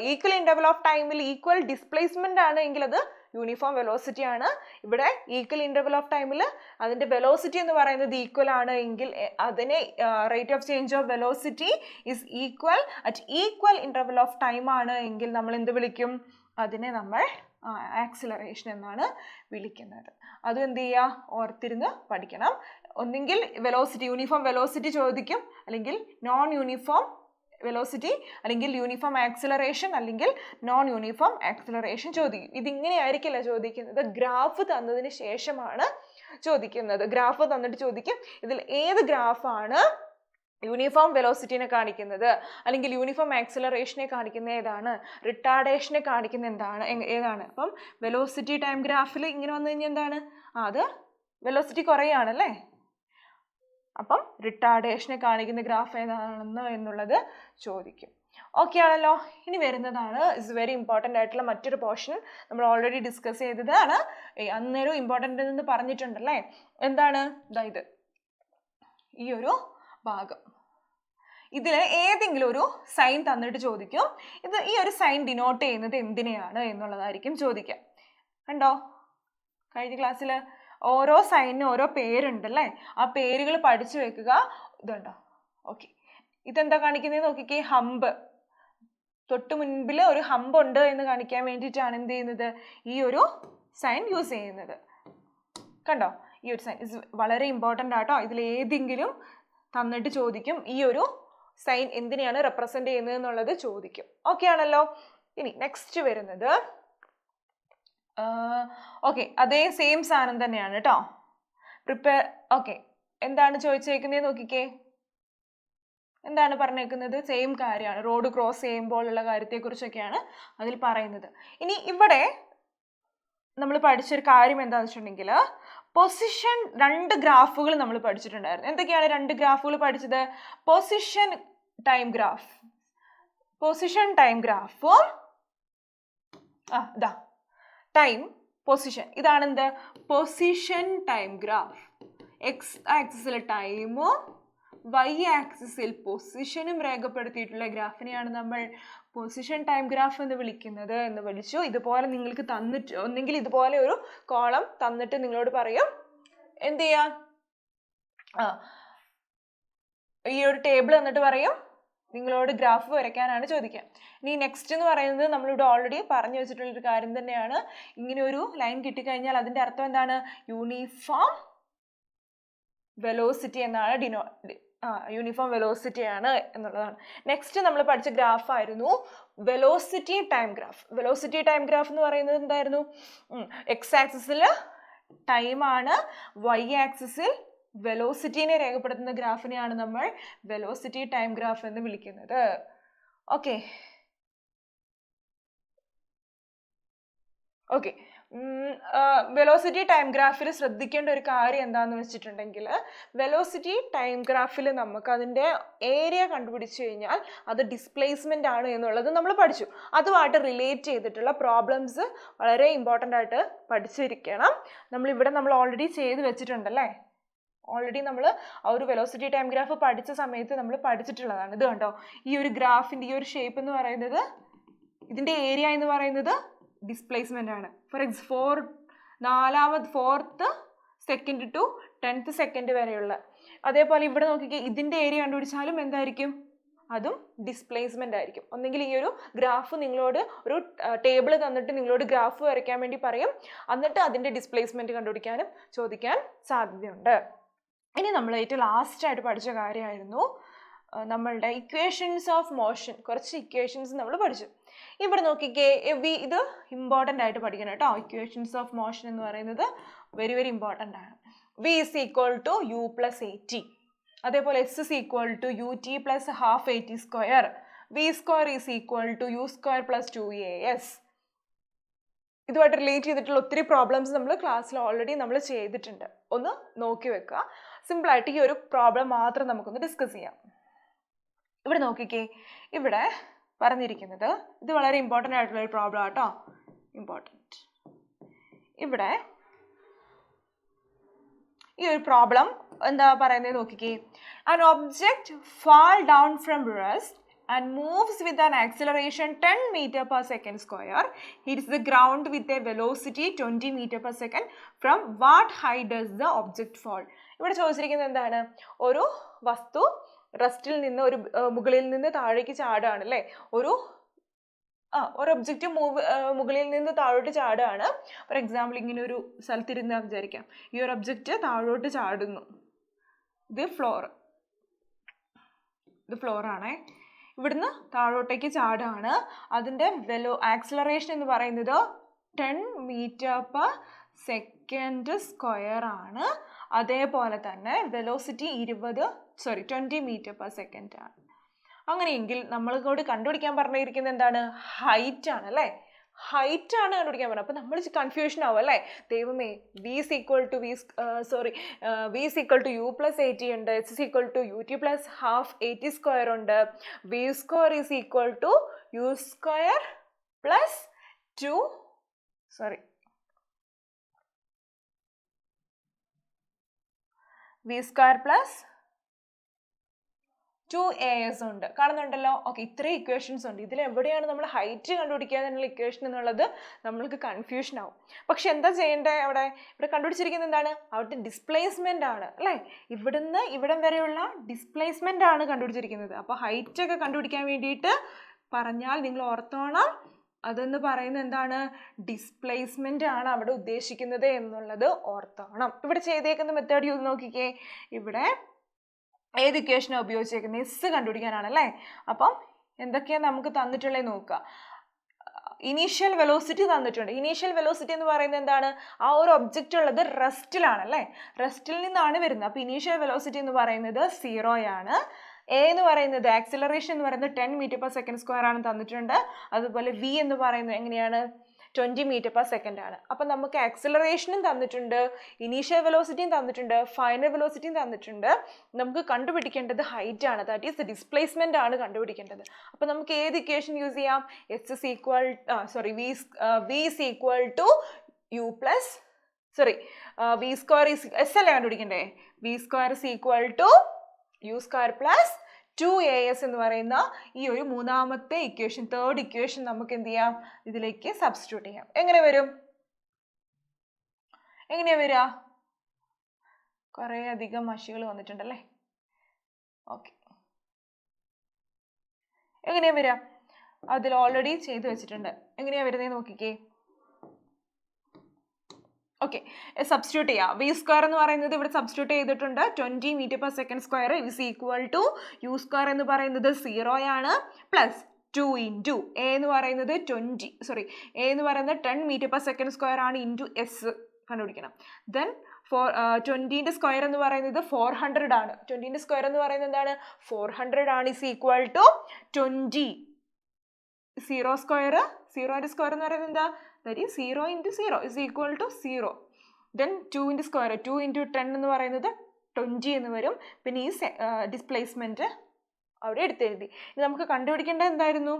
ഈക്വൽ ഇൻ്റർവൽ ഓഫ് ടൈമിൽ ഈക്വൽ ഡിസ്പ്ലേസ്മെന്റ് ആണ് എങ്കിൽ അത് യൂണിഫോം വെലോസിറ്റി ആണ്. ഇവിടെ ഈക്വൽ ഇൻ്റർവൽ ഓഫ് ടൈമിൽ അതിൻ്റെ വെലോസിറ്റി എന്ന് പറയുന്നത് ഈക്വൽ ആണ് എങ്കിൽ അതിനെ rate of change of velocity is equal at equal interval of time ആണ് എങ്കിൽ നമ്മൾ എന്ത് വിളിക്കും? അതിനെ നമ്മൾ ആക്സിലറേഷൻ എന്നാണ് വിളിക്കുന്നത്. അത് എന്ത് ചെയ്യുക? ഓർത്തിരുന്ന് പഠിക്കണം. ഒന്നെങ്കിൽ യൂണിഫോം വെലോസിറ്റി ചോദിക്കും, അല്ലെങ്കിൽ നോൺ യൂണിഫോം വെലോസിറ്റി, അല്ലെങ്കിൽ യൂണിഫോം ആക്സിലറേഷൻ, അല്ലെങ്കിൽ നോൺ യൂണിഫോം ആക്സിലറേഷൻ ചോദിക്കും. ഇതിങ്ങനെ ആയിരിക്കില്ല ചോദിക്കുന്നത്, ഗ്രാഫ് തന്നതിന് ശേഷമാണ് ചോദിക്കുന്നത്. ഗ്രാഫ് തന്നിട്ട് ചോദിക്കും ഇതിൽ ഏത് ഗ്രാഫാണ് യൂണിഫോം വെലോസിറ്റിനെ കാണിക്കുന്നത്, അല്ലെങ്കിൽ യൂണിഫോം ആക്സിലറേഷനെ കാണിക്കുന്ന ഏതാണ്, റിട്ടാർഡേഷനെ കാണിക്കുന്ന ഏതാണ്. അപ്പം വെലോസിറ്റി ടൈം ഗ്രാഫിൽ ഇങ്ങനെ വന്നു കഴിഞ്ഞാൽ എന്താണ്? അത് വെലോസിറ്റി കുറയാണല്ലേ. അപ്പം റിട്ടാർഡേഷനെ കാണിക്കുന്ന ഗ്രാഫ് ഏതാണെന്ന് എന്നുള്ളത് ചോദിക്കും. ഓക്കെ ആണല്ലോ. ഇനി വരുന്നതാണ് ഇറ്റ്സ് വെരി ഇമ്പോർട്ടൻ്റ് ആയിട്ടുള്ള മറ്റൊരു പോർഷൻ. നമ്മൾ ഓൾറെഡി ഡിസ്കസ് ചെയ്തതാണ്, അന്നേരം ഇമ്പോർട്ടൻ്റ് എന്ന് പറഞ്ഞിട്ടുണ്ടല്ലേ. എന്താണ്? ഇത് ഈ ഒരു ഭാഗം. ഇതിൽ ഏതെങ്കിലും ഒരു സൈൻ തന്നിട്ട് ചോദിക്കും. ഈ ഒരു സൈൻ ഡിനോട്ട് ചെയ്യുന്നത് എന്തിനെയാണ് എന്നുള്ളതായിരിക്കും ചോദിക്കുക. കണ്ടോ, കഴിഞ്ഞ ക്ലാസ്സിൽ ഓരോ സൈനിനും ഓരോ പേരുണ്ടല്ലേ, ആ പേരുകൾ പഠിച്ചു വെക്കുക. ഇതുണ്ടോ? ഓക്കെ, ഇതെന്താ കാണിക്കുന്നത് നോക്കിക്കേ. ഹമ്പ്, തൊട്ട് മുൻപിൽ ഒരു ഹമ്പ് ഉണ്ട് എന്ന് കാണിക്കാൻ വേണ്ടിയിട്ടാണ് എന്ത് ചെയ്യുന്നത്? ഈ ഒരു സൈൻ യൂസ് ചെയ്യുന്നത്. കണ്ടോ, ഈ ഒരു സൈൻ വളരെ ഇമ്പോർട്ടൻ്റ് ആട്ടോ. ഇതിൽ ഏതെങ്കിലും തന്നിട്ട് ചോദിക്കും ഈ ഒരു സൈൻ എന്തിനെയാണ് റെപ്രസെന്റ് ചെയ്യുന്നത് എന്നുള്ളത് ചോദിക്കും. ഓക്കെ ആണല്ലോ. ഇനി നെക്സ്റ്റ് വരുന്നത് ഓക്കെ, അതേ സെയിം സാധനം തന്നെയാണ് കേട്ടോ. ഓക്കെ, എന്താണ് ചോദിച്ചേക്കുന്നത് നോക്കിക്കേ. എന്താണ് പറഞ്ഞേക്കുന്നത്? സെയിം കാര്യമാണ്. റോഡ് ക്രോസ് ചെയ്യുമ്പോഴുള്ള കാര്യത്തെക്കുറിച്ചൊക്കെയാണ് അതിൽ പറയുന്നത്. ഇനി ഇവിടെ നമ്മൾ പഠിച്ചൊരു കാര്യം എന്താണെന്ന് വെച്ചിട്ടുണ്ടെങ്കിൽ പൊസിഷൻ, 2 ഗ്രാഫുകൾ നമ്മൾ പഠിച്ചിട്ടുണ്ടായിരുന്നു. എന്തൊക്കെയാണ് 2 ഗ്രാഫുകൾ പഠിച്ചത്? പൊസിഷൻ ടൈം ഗ്രാഫും ടൈം പൊസിഷൻ. ഇതാണ് എന്ത്? Position time graph. എക്സ് ആക്സിസിൽ ടൈമും വൈ ആക്സിസിൽ പൊസിഷനും രേഖപ്പെടുത്തിയിട്ടുള്ള ഗ്രാഫിനെയാണ് നമ്മൾ പൊസിഷൻ ടൈം ഗ്രാഫ് എന്ന് വിളിക്കുന്നത് എന്ന് വിളിച്ചു. ഇതുപോലെ നിങ്ങൾക്ക് തന്നിട്ട്, ഒന്നെങ്കിൽ ഇതുപോലെ ഒരു കോളം തന്നിട്ട് നിങ്ങളോട് പറയും എന്ത് ചെയ്യാം, ഈ ഒരു ടേബിൾ തന്നിട്ട് പറയും നിങ്ങളോട് ഗ്രാഫ് വരയ്ക്കാനാണ് ചോദിക്കുക. ഇനി നെക്സ്റ്റ് എന്ന് പറയുന്നത് നമ്മളിവിടെ ഓൾറെഡി പറഞ്ഞു വെച്ചിട്ടുള്ളൊരു കാര്യം തന്നെയാണ്. ഇങ്ങനെ ഒരു ലൈൻ കിട്ടിക്കഴിഞ്ഞാൽ അതിൻ്റെ അർത്ഥം എന്താണ്? യൂണിഫോം വെലോസിറ്റി എന്നാണ്, യൂണിഫോം വെലോസിറ്റി ആണ് എന്നുള്ളതാണ്. നെക്സ്റ്റ് നമ്മൾ പഠിച്ച ഗ്രാഫായിരുന്നു velocity time graph. Velocity time graph എന്ന് പറയുന്നത് എന്തായിരുന്നു? എക്സ് ആക്സിസിൽ ടൈമാണ്, വൈ ആക്സിസിൽ വെലോസിറ്റിനെ രേഖപ്പെടുത്തുന്ന ഗ്രാഫിനെയാണ് നമ്മൾ വെലോസിറ്റി ടൈം ഗ്രാഫ് എന്ന് വിളിക്കുന്നത്. ഓക്കെ ഓക്കെ വെലോസിറ്റി ടൈം ഗ്രാഫിൽ ശ്രദ്ധിക്കേണ്ട ഒരു കാര്യം എന്താണെന്ന് വെച്ചിട്ടുണ്ടെങ്കിൽ, വെലോസിറ്റി ടൈം ഗ്രാഫിൽ നമുക്ക് അതിൻ്റെ ഏരിയ കണ്ടുപിടിച്ച് കഴിഞ്ഞാൽ അത് ഡിസ്പ്ലേസ്മെൻ്റ് ആണ് എന്നുള്ളത് നമ്മൾ പഠിച്ചു. അതുമായിട്ട് റിലേറ്റ് ചെയ്തിട്ടുള്ള പ്രോബ്ലംസ് വളരെ ഇമ്പോർട്ടൻ്റ് ആയിട്ട് പഠിച്ചിരിക്കണം. നമ്മൾ ഓൾറെഡി ചെയ്ത് വെച്ചിട്ടുണ്ടല്ലേ. ഓൾറെഡി നമ്മൾ ആ ഒരു വെലോസിറ്റി ടൈം ഗ്രാഫ് പഠിച്ച സമയത്ത് നമ്മൾ പഠിച്ചിട്ടുള്ളതാണ്. ഇത് കണ്ടോ, ഈ ഒരു ഗ്രാഫിൻ്റെ ഈ ഒരു ഷേപ്പ് എന്ന് പറയുന്നത്, ഇതിൻ്റെ ഏരിയ എന്ന് പറയുന്നത് ഡിസ്പ്ലേസ്മെൻ്റ് ആണ്. Fourth second to 10th second വരെയുള്ള. അതേപോലെ ഇവിടെ നോക്കിക്കേ, ഇതിൻ്റെ ഏരിയ കണ്ടുപിടിച്ചാലും എന്തായിരിക്കും? അതും ഡിസ്പ്ലേസ്മെൻ്റ് ആയിരിക്കും. ഒന്നെങ്കിൽ ഈ ഒരു ഗ്രാഫ് നിങ്ങളോട് ഒരു ടേബിൾ തന്നിട്ട് നിങ്ങളോട് ഗ്രാഫ് വരയ്ക്കാൻ വേണ്ടി പറയും, എന്നിട്ട് അതിൻ്റെ ഡിസ്പ്ലേസ്മെൻറ്റ് കണ്ടുപിടിക്കാനും ചോദിക്കാൻ സാധ്യതയുണ്ട്. ഇനി നമ്മൾ ഏറ്റവും ലാസ്റ്റായിട്ട് പഠിച്ച കാര്യമായിരുന്നു നമ്മളുടെ ഇക്വേഷൻസ് ഓഫ് മോഷൻ. കുറച്ച് ഇക്വേഷൻസ് നമ്മൾ പഠിച്ചു. ഇവിടെ നോക്കിക്കേ, ഇത് ഇമ്പോർട്ടൻ്റ് ആയിട്ട് പഠിക്കണം കേട്ടോ. ഇക്വേഷൻസ് ഓഫ് മോഷൻ എന്ന് പറയുന്നത് വെരി വെരി ഇമ്പോർട്ടൻ്റ് ആണ്. V is equal to u plus at. അതേപോലെ S is equal to ut plus half at square. V square is equal to u square plus 2as. ഇതുമായിട്ട് relate ചെയ്തിട്ടുള്ള ഒത്തിരി problems നമ്മൾ ക്ലാസ്സിൽ already നമ്മൾ ചെയ്തിട്ടുണ്ട്. ഒന്ന് നോക്കി വെക്കുക. സിമ്പിളായിട്ട് ഈ ഒരു പ്രോബ്ലം മാത്രം നമുക്കൊന്ന് ഡിസ്കസ് ചെയ്യാം. ഇവിടെ നോക്കിക്കേ, ഇവിടെ പറഞ്ഞിരിക്കുന്നത്, ഇത് വളരെ ഇമ്പോർട്ടൻ്റ് ആയിട്ടുള്ള ഒരു പ്രോബ്ലം ആട്ടോ. ഇമ്പോർട്ടൻറ്റ്. ഇവിടെ ഈ ഒരു പ്രോബ്ലം എന്താ പറയുന്നത് നോക്കിക്കേ. An object fall down from rest and moves with an acceleration 10 meter per second square. Hits the ground with a velocity 20 meter per second. From what height does the object fall? ഇവിടെ ചോദിച്ചിരിക്കുന്നത് എന്താണ്? ഒരു വസ്തു റെസ്റ്റിൽ നിന്ന് മുകളിൽ നിന്ന് താഴേക്ക് ചാടുകയാണ് അല്ലേ. ഒരു ഒബ്ജക്റ്റ് മുകളിൽ നിന്ന് താഴോട്ട് ചാടുകയാണ്. ഫോർ എക്സാമ്പിൾ, ഇങ്ങനെ ഒരു സ്ഥലത്തിരുന്ന് വിചാരിക്കാം. ഈ ഒരു ഒബ്ജക്റ്റ് താഴോട്ട് ചാടുന്നു. ഇത് ഫ്ലോറാണേ. ഇവിടുന്ന് താഴോട്ടേക്ക് ചാടുകയാണ്. അതിൻ്റെ ആക്സിലറേഷൻ എന്ന് പറയുന്നത് 10 meter per second സ്ക്വയർ ആണ്. അതേപോലെ തന്നെ വെലോസിറ്റി 20 meter per second ആണ്. അങ്ങനെയെങ്കിൽ നമ്മൾക്കോട് കണ്ടുപിടിക്കാൻ പറഞ്ഞിരിക്കുന്നത് എന്താണ്? ഹൈറ്റ് ആണ് അല്ലേ. ഹൈറ്റ് ആണ് കണ്ടുപിടിക്കാൻ പറഞ്ഞത്. അപ്പോൾ നമ്മൾ കൺഫ്യൂഷൻ ആവും അല്ലേ. ദൈവമേ, v is equal to u plus at ഉണ്ട്, s is equal to ut plus half at square ഉണ്ട്, v square is equal to u square plus 2 v square plus 2as ഉണ്ട്. കാണുന്നുണ്ടല്ലോ. ഓക്കെ, ഇത്രയും ഇക്വേഷൻസ് ഉണ്ട്. ഇതിൽ എവിടെയാണ് നമ്മൾ ഹൈറ്റ് കണ്ടുപിടിക്കുക എന്നുള്ള ഇക്വേഷൻ എന്നുള്ളത് നമ്മൾക്ക് കൺഫ്യൂഷൻ ആവും. പക്ഷെ എന്താ ചെയ്യേണ്ടത്? ഇവിടെ കണ്ടുപിടിച്ചിരിക്കുന്നത് എന്താണ്? അവിടുത്തെ ഡിസ്പ്ലേസ്മെൻ്റ് ആണ് അല്ലേ. ഇവിടുന്ന് ഇവിടം വരെയുള്ള ഡിസ്പ്ലേസ്മെൻ്റ് ആണ് കണ്ടുപിടിച്ചിരിക്കുന്നത്. അപ്പോൾ ഹൈറ്റ് ഒക്കെ കണ്ടുപിടിക്കാൻ വേണ്ടിയിട്ട് പറഞ്ഞാൽ നിങ്ങൾ ഓർത്തോണം, അതെന്ന് പറയുന്നത് എന്താണ്? ഡിസ്പ്ലേസ്മെൻ്റ് ആണ് അവിടെ ഉദ്ദേശിക്കുന്നത് എന്നുള്ളത് ഓർത്തോണം. ഇവിടെ ചെയ്തേക്കുന്ന മെത്തേഡ് യൂസ് നോക്കിക്കേ. ഇവിടെ ഏത് ഇക്വേഷനാണ് ഉപയോഗിച്ചേക്കുന്നത്? എസ് കണ്ടുപിടിക്കാനാണല്ലേ. അപ്പം എന്തൊക്കെയാണ് നമുക്ക് തന്നിട്ടുള്ളത് നോക്കുക. ഇനീഷ്യൽ വെലോസിറ്റി തന്നിട്ടുണ്ട്. ഇനീഷ്യൽ വെലോസിറ്റി എന്ന് പറയുന്നത് എന്താണ്? ആ ഒരു ഒബ്ജക്റ്റ് ഉള്ളത് റെസ്റ്റിലാണല്ലേ. റെസ്റ്റിൽ നിന്നാണ് വരുന്നത്. അപ്പോൾ ഇനീഷ്യൽ വെലോസിറ്റി എന്ന് പറയുന്നത് 0 ആണ്. എ എന്ന് പറയുന്നത് ആക്സിലറേഷൻ എന്ന് പറയുന്നത് 10 meter per second സ്ക്വയർ ആണ് തന്നിട്ടുണ്ട്. അതുപോലെ വി എന്ന് പറയുന്നത് എങ്ങനെയാണ്? 20 meter per second ആണ്. അപ്പം നമുക്ക് ആക്സിലറേഷനും തന്നിട്ടുണ്ട്, ഇനീഷ്യൽ വെലോസിറ്റിയും തന്നിട്ടുണ്ട്, ഫൈനൽ വെലോസിറ്റിയും തന്നിട്ടുണ്ട്. നമുക്ക് കണ്ടുപിടിക്കേണ്ടത് ഹൈറ്റ് ആണ്. ദാറ്റ് ഈസ് ഡിസ്പ്ലേസ്മെന്റ് ആണ് കണ്ടുപിടിക്കേണ്ടത്. അപ്പം നമുക്ക് ഏത് ഇക്വേഷൻ യൂസ് ചെയ്യാം? v is equal to u plus v square is s അല്ലേ കണ്ടുപിടിക്കണ്ടേ. v square is equal to u square plus 2as എന്ന് പറയുന്ന ഈ ഒരു മൂന്നാമത്തെ ഇക്വേഷൻ, തേർഡ് ഇക്വേഷൻ നമുക്ക് എന്ത് ചെയ്യാം? ഇതിലേക്ക് സബ്സ്റ്റിറ്റ്യൂട്ട് ചെയ്യാം. എങ്ങനെ വരും? എങ്ങനെയാ വരിക? കുറേ അധികം മഷികൾ വന്നിട്ടുണ്ടല്ലേ. ഓക്കെ, എങ്ങനെയാ വരിക? അതിൽ ഓൾറെഡി ചെയ്ത് വെച്ചിട്ടുണ്ട്. എങ്ങനെയാ വരുന്നത് നോക്കിക്കേ. ഓക്കെ, സബ്സ്റ്റിറ്റ്യൂട്ട് ചെയ്യാം. വി സ്ക്വയർ എന്ന് പറയുന്നത് ഇവിടെ സബ്സ്റ്റിറ്റ്യൂട്ട് ചെയ്തിട്ടുണ്ട്. 20 meter per second square is equal to u square എന്ന് പറയുന്നത് 0 ആണ്, പ്ലസ് 2 ഇൻറ്റു എ എന്ന് പറയുന്നത് 10 മീറ്റർ പെർ സെക്കൻഡ് സ്ക്വയർ ആണ് ഇൻറ്റു എസ് കണ്ടുപിടിക്കണം. ദെൻ 20ൻ്റെ സ്ക്വയർ എന്ന് പറയുന്നത് 400 ആണ്. 20ൻ്റെ സ്ക്വയർ എന്ന് പറയുന്നത് എന്താണ്? 400 ആണ്. Is equal to 20. 0 സ്ക്വയർ, 0ൻ്റെ സ്ക്വയർ എന്ന് പറയുന്നത് എന്താ? That is 0 into 0 is equal to 0. Then 2ൻ്റെ സ്ക്വയർ, 2 ഇൻറ്റു 10 എന്ന് പറയുന്നത് 20 എന്ന് വരും. പിന്നെ ഈ ഡിസ്പ്ലേസ്മെൻറ്റ് അവിടെ എടുത്തെഴുതി. ഇനി നമുക്ക് കണ്ടുപിടിക്കേണ്ടത് എന്തായിരുന്നു?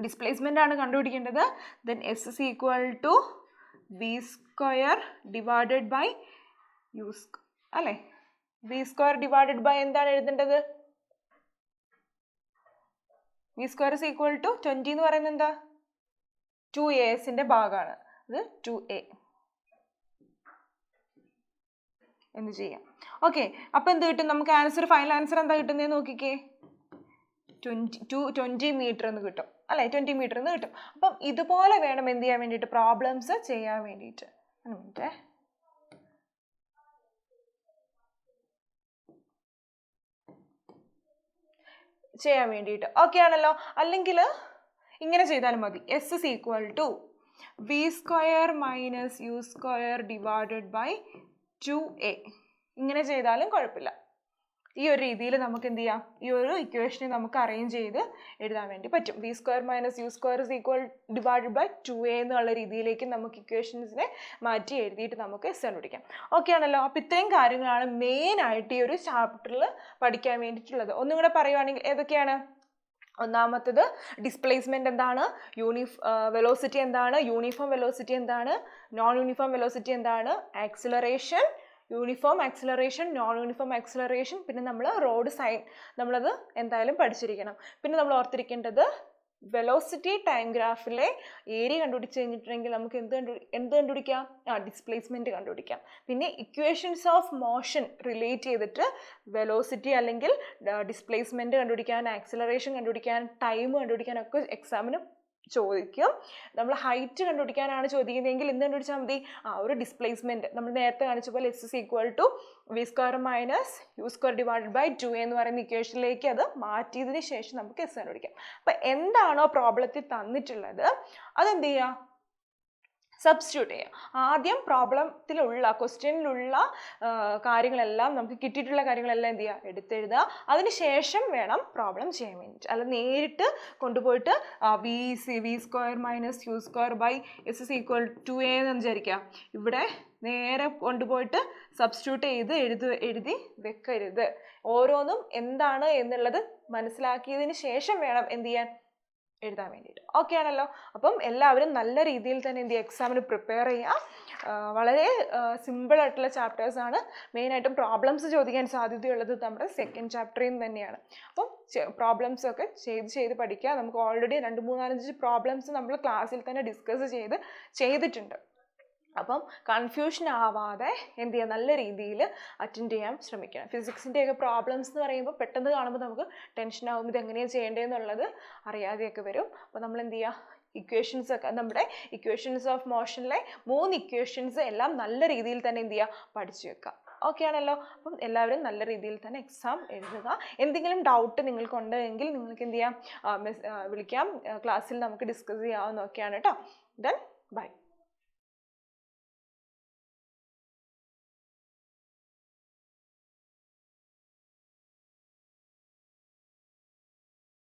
ഡിസ്പ്ലേസ്മെൻ്റ് ആണ് കണ്ടുപിടിക്കേണ്ടത്. Then s is equal to v square divided by u square അല്ലേ? വി സ്ക്വയർ ഡിവൈഡഡ് ബൈ എന്താണ് എഴുതേണ്ടത്? V square is equal to 20 എന്ന് പറയുന്നത് എന്താ? 2as ഭാഗമാണ്. അത് 2a എന്ന് ചെയ്യാം. ഓക്കെ, അപ്പം എന്ത് കിട്ടും നമുക്ക്? ആൻസർ, ഫൈനൽ ആൻസർ എന്താ കിട്ടുന്നത് നോക്കിക്കേ. 20 മീറ്റർ എന്ന് കിട്ടും അല്ലേ? 20 മീറ്റർ എന്ന് കിട്ടും. അപ്പം ഇതുപോലെ വേണം എന്ത് ചെയ്യാൻ വേണ്ടിയിട്ട്? പ്രോബ്ലംസ് ചെയ്യാൻ വേണ്ടിയിട്ട്. ചെയ്യാൻ വേണ്ടിയിട്ട് ഓക്കെ ആണല്ലോ. അല്ലെങ്കിൽ ഇങ്ങനെ ചെയ്താലും മതി. S is equal to v square minus u square divided by 2a. ഇങ്ങനെ ചെയ്താലും കുഴപ്പമില്ല. ഈ ഒരു രീതിയിൽ നമുക്ക് എന്ത് ചെയ്യാം? ഈ ഒരു ഇക്വേഷനെ നമുക്ക് അറേഞ്ച് ചെയ്ത് എഴുതാൻ വേണ്ടി പറ്റും. V square minus u square is equal divided by 2a എന്നുള്ള രീതിയിലേക്ക് നമുക്ക് ഇക്വേഷൻസിനെ മാറ്റി എഴുതിയിട്ട് നമുക്ക് എസ് കണ്ടുപിടിക്കാം. ഓക്കെ ആണല്ലോ. അപ്പോൾ ഇത്രയും കാര്യങ്ങളാണ് മെയിനായിട്ട് ഈ ഒരു ചാപ്റ്ററിൽ പഠിക്കാൻ വേണ്ടിയിട്ടുള്ളത്. ഒന്നും കൂടെ പറയുവാണെങ്കിൽ ഏതൊക്കെയാണ്? ഒന്നാമത്തത് ഡിസ്പ്ലേസ്മെൻറ്റ് എന്താണ്, വെലോസിറ്റി എന്താണ്, യൂണിഫോം വെലോസിറ്റി എന്താണ്, നോൺ യൂണിഫോം വെലോസിറ്റി എന്താണ്, acceleration, uniform acceleration, non uniform acceleration, പിന്നെ നമ്മൾ റോഡ് സൈൻ നമ്മളത് എന്തായാലും പഠിച്ചിരിക്കണം. പിന്നെ നമ്മൾ ഓർത്തിരിക്കേണ്ടത് വെലോസിറ്റി ടൈം ഗ്രാഫിലെ ഏരിയ കണ്ടുപിടിച്ച് കഴിഞ്ഞിട്ടുണ്ടെങ്കിൽ നമുക്ക് എന്ത് കണ്ടുപിടിക്കാം? ഡിസ്പ്ലേസ്മെൻറ്റ് കണ്ടുപിടിക്കാം. പിന്നെ ഇക്വേഷൻസ് ഓഫ് മോഷൻ റിലേറ്റ് ചെയ്തിട്ട് വെലോസിറ്റി അല്ലെങ്കിൽ ഡിസ്പ്ലേസ്മെൻറ്റ് കണ്ടുപിടിക്കാൻ, ആക്സിലറേഷൻ കണ്ടുപിടിക്കാൻ, ടൈം കണ്ടുപിടിക്കാനൊക്കെ എക്സാമിന് ചോദിക്കും. നമ്മൾ ഹൈറ്റ് കണ്ടുപിടിക്കാനാണ് ചോദിക്കുന്നതെങ്കിൽ എന്ത് കണ്ടുപിടിച്ചാൽ മതി? ഒരു ഡിസ്പ്ലേസ്മെൻറ്റ് നമ്മൾ നേരത്തെ കാണിച്ച പോലെ s is equal to v square minus u square divided by 2a എന്ന് പറയുന്ന ഇക്വേഷനിലേക്ക് അത് മാറ്റിയതിന് ശേഷം നമുക്ക് എസ് കണ്ടുപിടിക്കാം. അപ്പം എന്താണോ പ്രോബ്ലത്തിൽ തന്നിട്ടുള്ളത് അതെന്ത് ചെയ്യുക? സബ്സ്റ്റിറ്റ്യൂട്ട് ചെയ്യാം. ആദ്യം പ്രോബ്ലത്തിലുള്ള ക്വസ്റ്റ്യനിലുള്ള കാര്യങ്ങളെല്ലാം നമുക്ക് കിട്ടിയിട്ടുള്ള കാര്യങ്ങളെല്ലാം എന്ത് ചെയ്യുക? എടുത്തെഴുതുക. അതിനുശേഷം വേണം പ്രോബ്ലം ചെയ്യാൻ വേണ്ടിയിട്ട്. അല്ല നേരിട്ട് കൊണ്ടുപോയിട്ട് v square minus u square by s is equal 2a എന്ന് വിചാരിക്കുക. ഇവിടെ നേരെ കൊണ്ടുപോയിട്ട് സബ്സ്റ്റിറ്റ്യൂട്ട് ചെയ്ത് എഴുതി വെക്കരുത്. ഓരോന്നും എന്താണ് എന്നുള്ളത് മനസ്സിലാക്കിയതിന് ശേഷം വേണം എന്ത് ചെയ്യാൻ? എഴുതാൻ വേണ്ടിയിട്ട്. ഓക്കെ ആണല്ലോ. അപ്പം എല്ലാവരും നല്ല രീതിയിൽ തന്നെ എന്ത് ചെയ്യുക? എക്സാമിന് പ്രിപ്പയർ ചെയ്യുക. വളരെ സിമ്പിളായിട്ടുള്ള ചാപ്റ്റേഴ്സാണ്. മെയിനായിട്ടും പ്രോബ്ലംസ് ചോദിക്കാൻ സാധ്യതയുള്ളത് നമ്മുടെ സെക്കൻഡ് ചാപ്റ്ററിൽ നിന്ന് തന്നെയാണ്. അപ്പം പ്രോബ്ലംസൊക്കെ ചെയ്ത് പഠിക്കുക. നമുക്ക് ഓൾറെഡി 2, 3, 4 പ്രോബ്ലംസ് നമ്മൾ ക്ലാസ്സിൽ തന്നെ ഡിസ്കസ് ചെയ്തിട്ടുണ്ട്. അപ്പം കൺഫ്യൂഷൻ ആവാതെ എന്ത് ചെയ്യുക? നല്ല രീതിയിൽ അറ്റൻഡ് ചെയ്യാൻ ശ്രമിക്കണം. ഫിസിക്സിൻ്റെയൊക്കെ പ്രോബ്ലംസ് എന്ന് പറയുമ്പോൾ പെട്ടെന്ന് കാണുമ്പോൾ നമുക്ക് ടെൻഷൻ ആകുമ്പോൾ ഇത് എങ്ങനെയാണ് ചെയ്യേണ്ടതെന്നുള്ളത് അറിയാതെയൊക്കെ വരും. അപ്പോൾ നമ്മൾ എന്ത് ചെയ്യുക? ഇക്വേഷൻസ് ഒക്കെ നമ്മുടെ ഇക്വേഷൻസ് ഓഫ് മോഷനിലെ 3 ഇക്വേഷൻസ് എല്ലാം നല്ല രീതിയിൽ തന്നെ എന്ത് ചെയ്യുക? പഠിച്ചു വെക്കുക. ഓക്കെ ആണല്ലോ. അപ്പം എല്ലാവരും നല്ല രീതിയിൽ തന്നെ എക്സാം എഴുതുക. എന്തെങ്കിലും ഡൗട്ട് നിങ്ങൾക്കുണ്ടെങ്കിൽ നിങ്ങൾക്ക് എന്ത് ചെയ്യാം? വിളിക്കാം. ക്ലാസ്സിൽ നമുക്ക് ഡിസ്കസ് ചെയ്യാവുന്നതൊക്കെയാണ് കേട്ടോ. Then bye.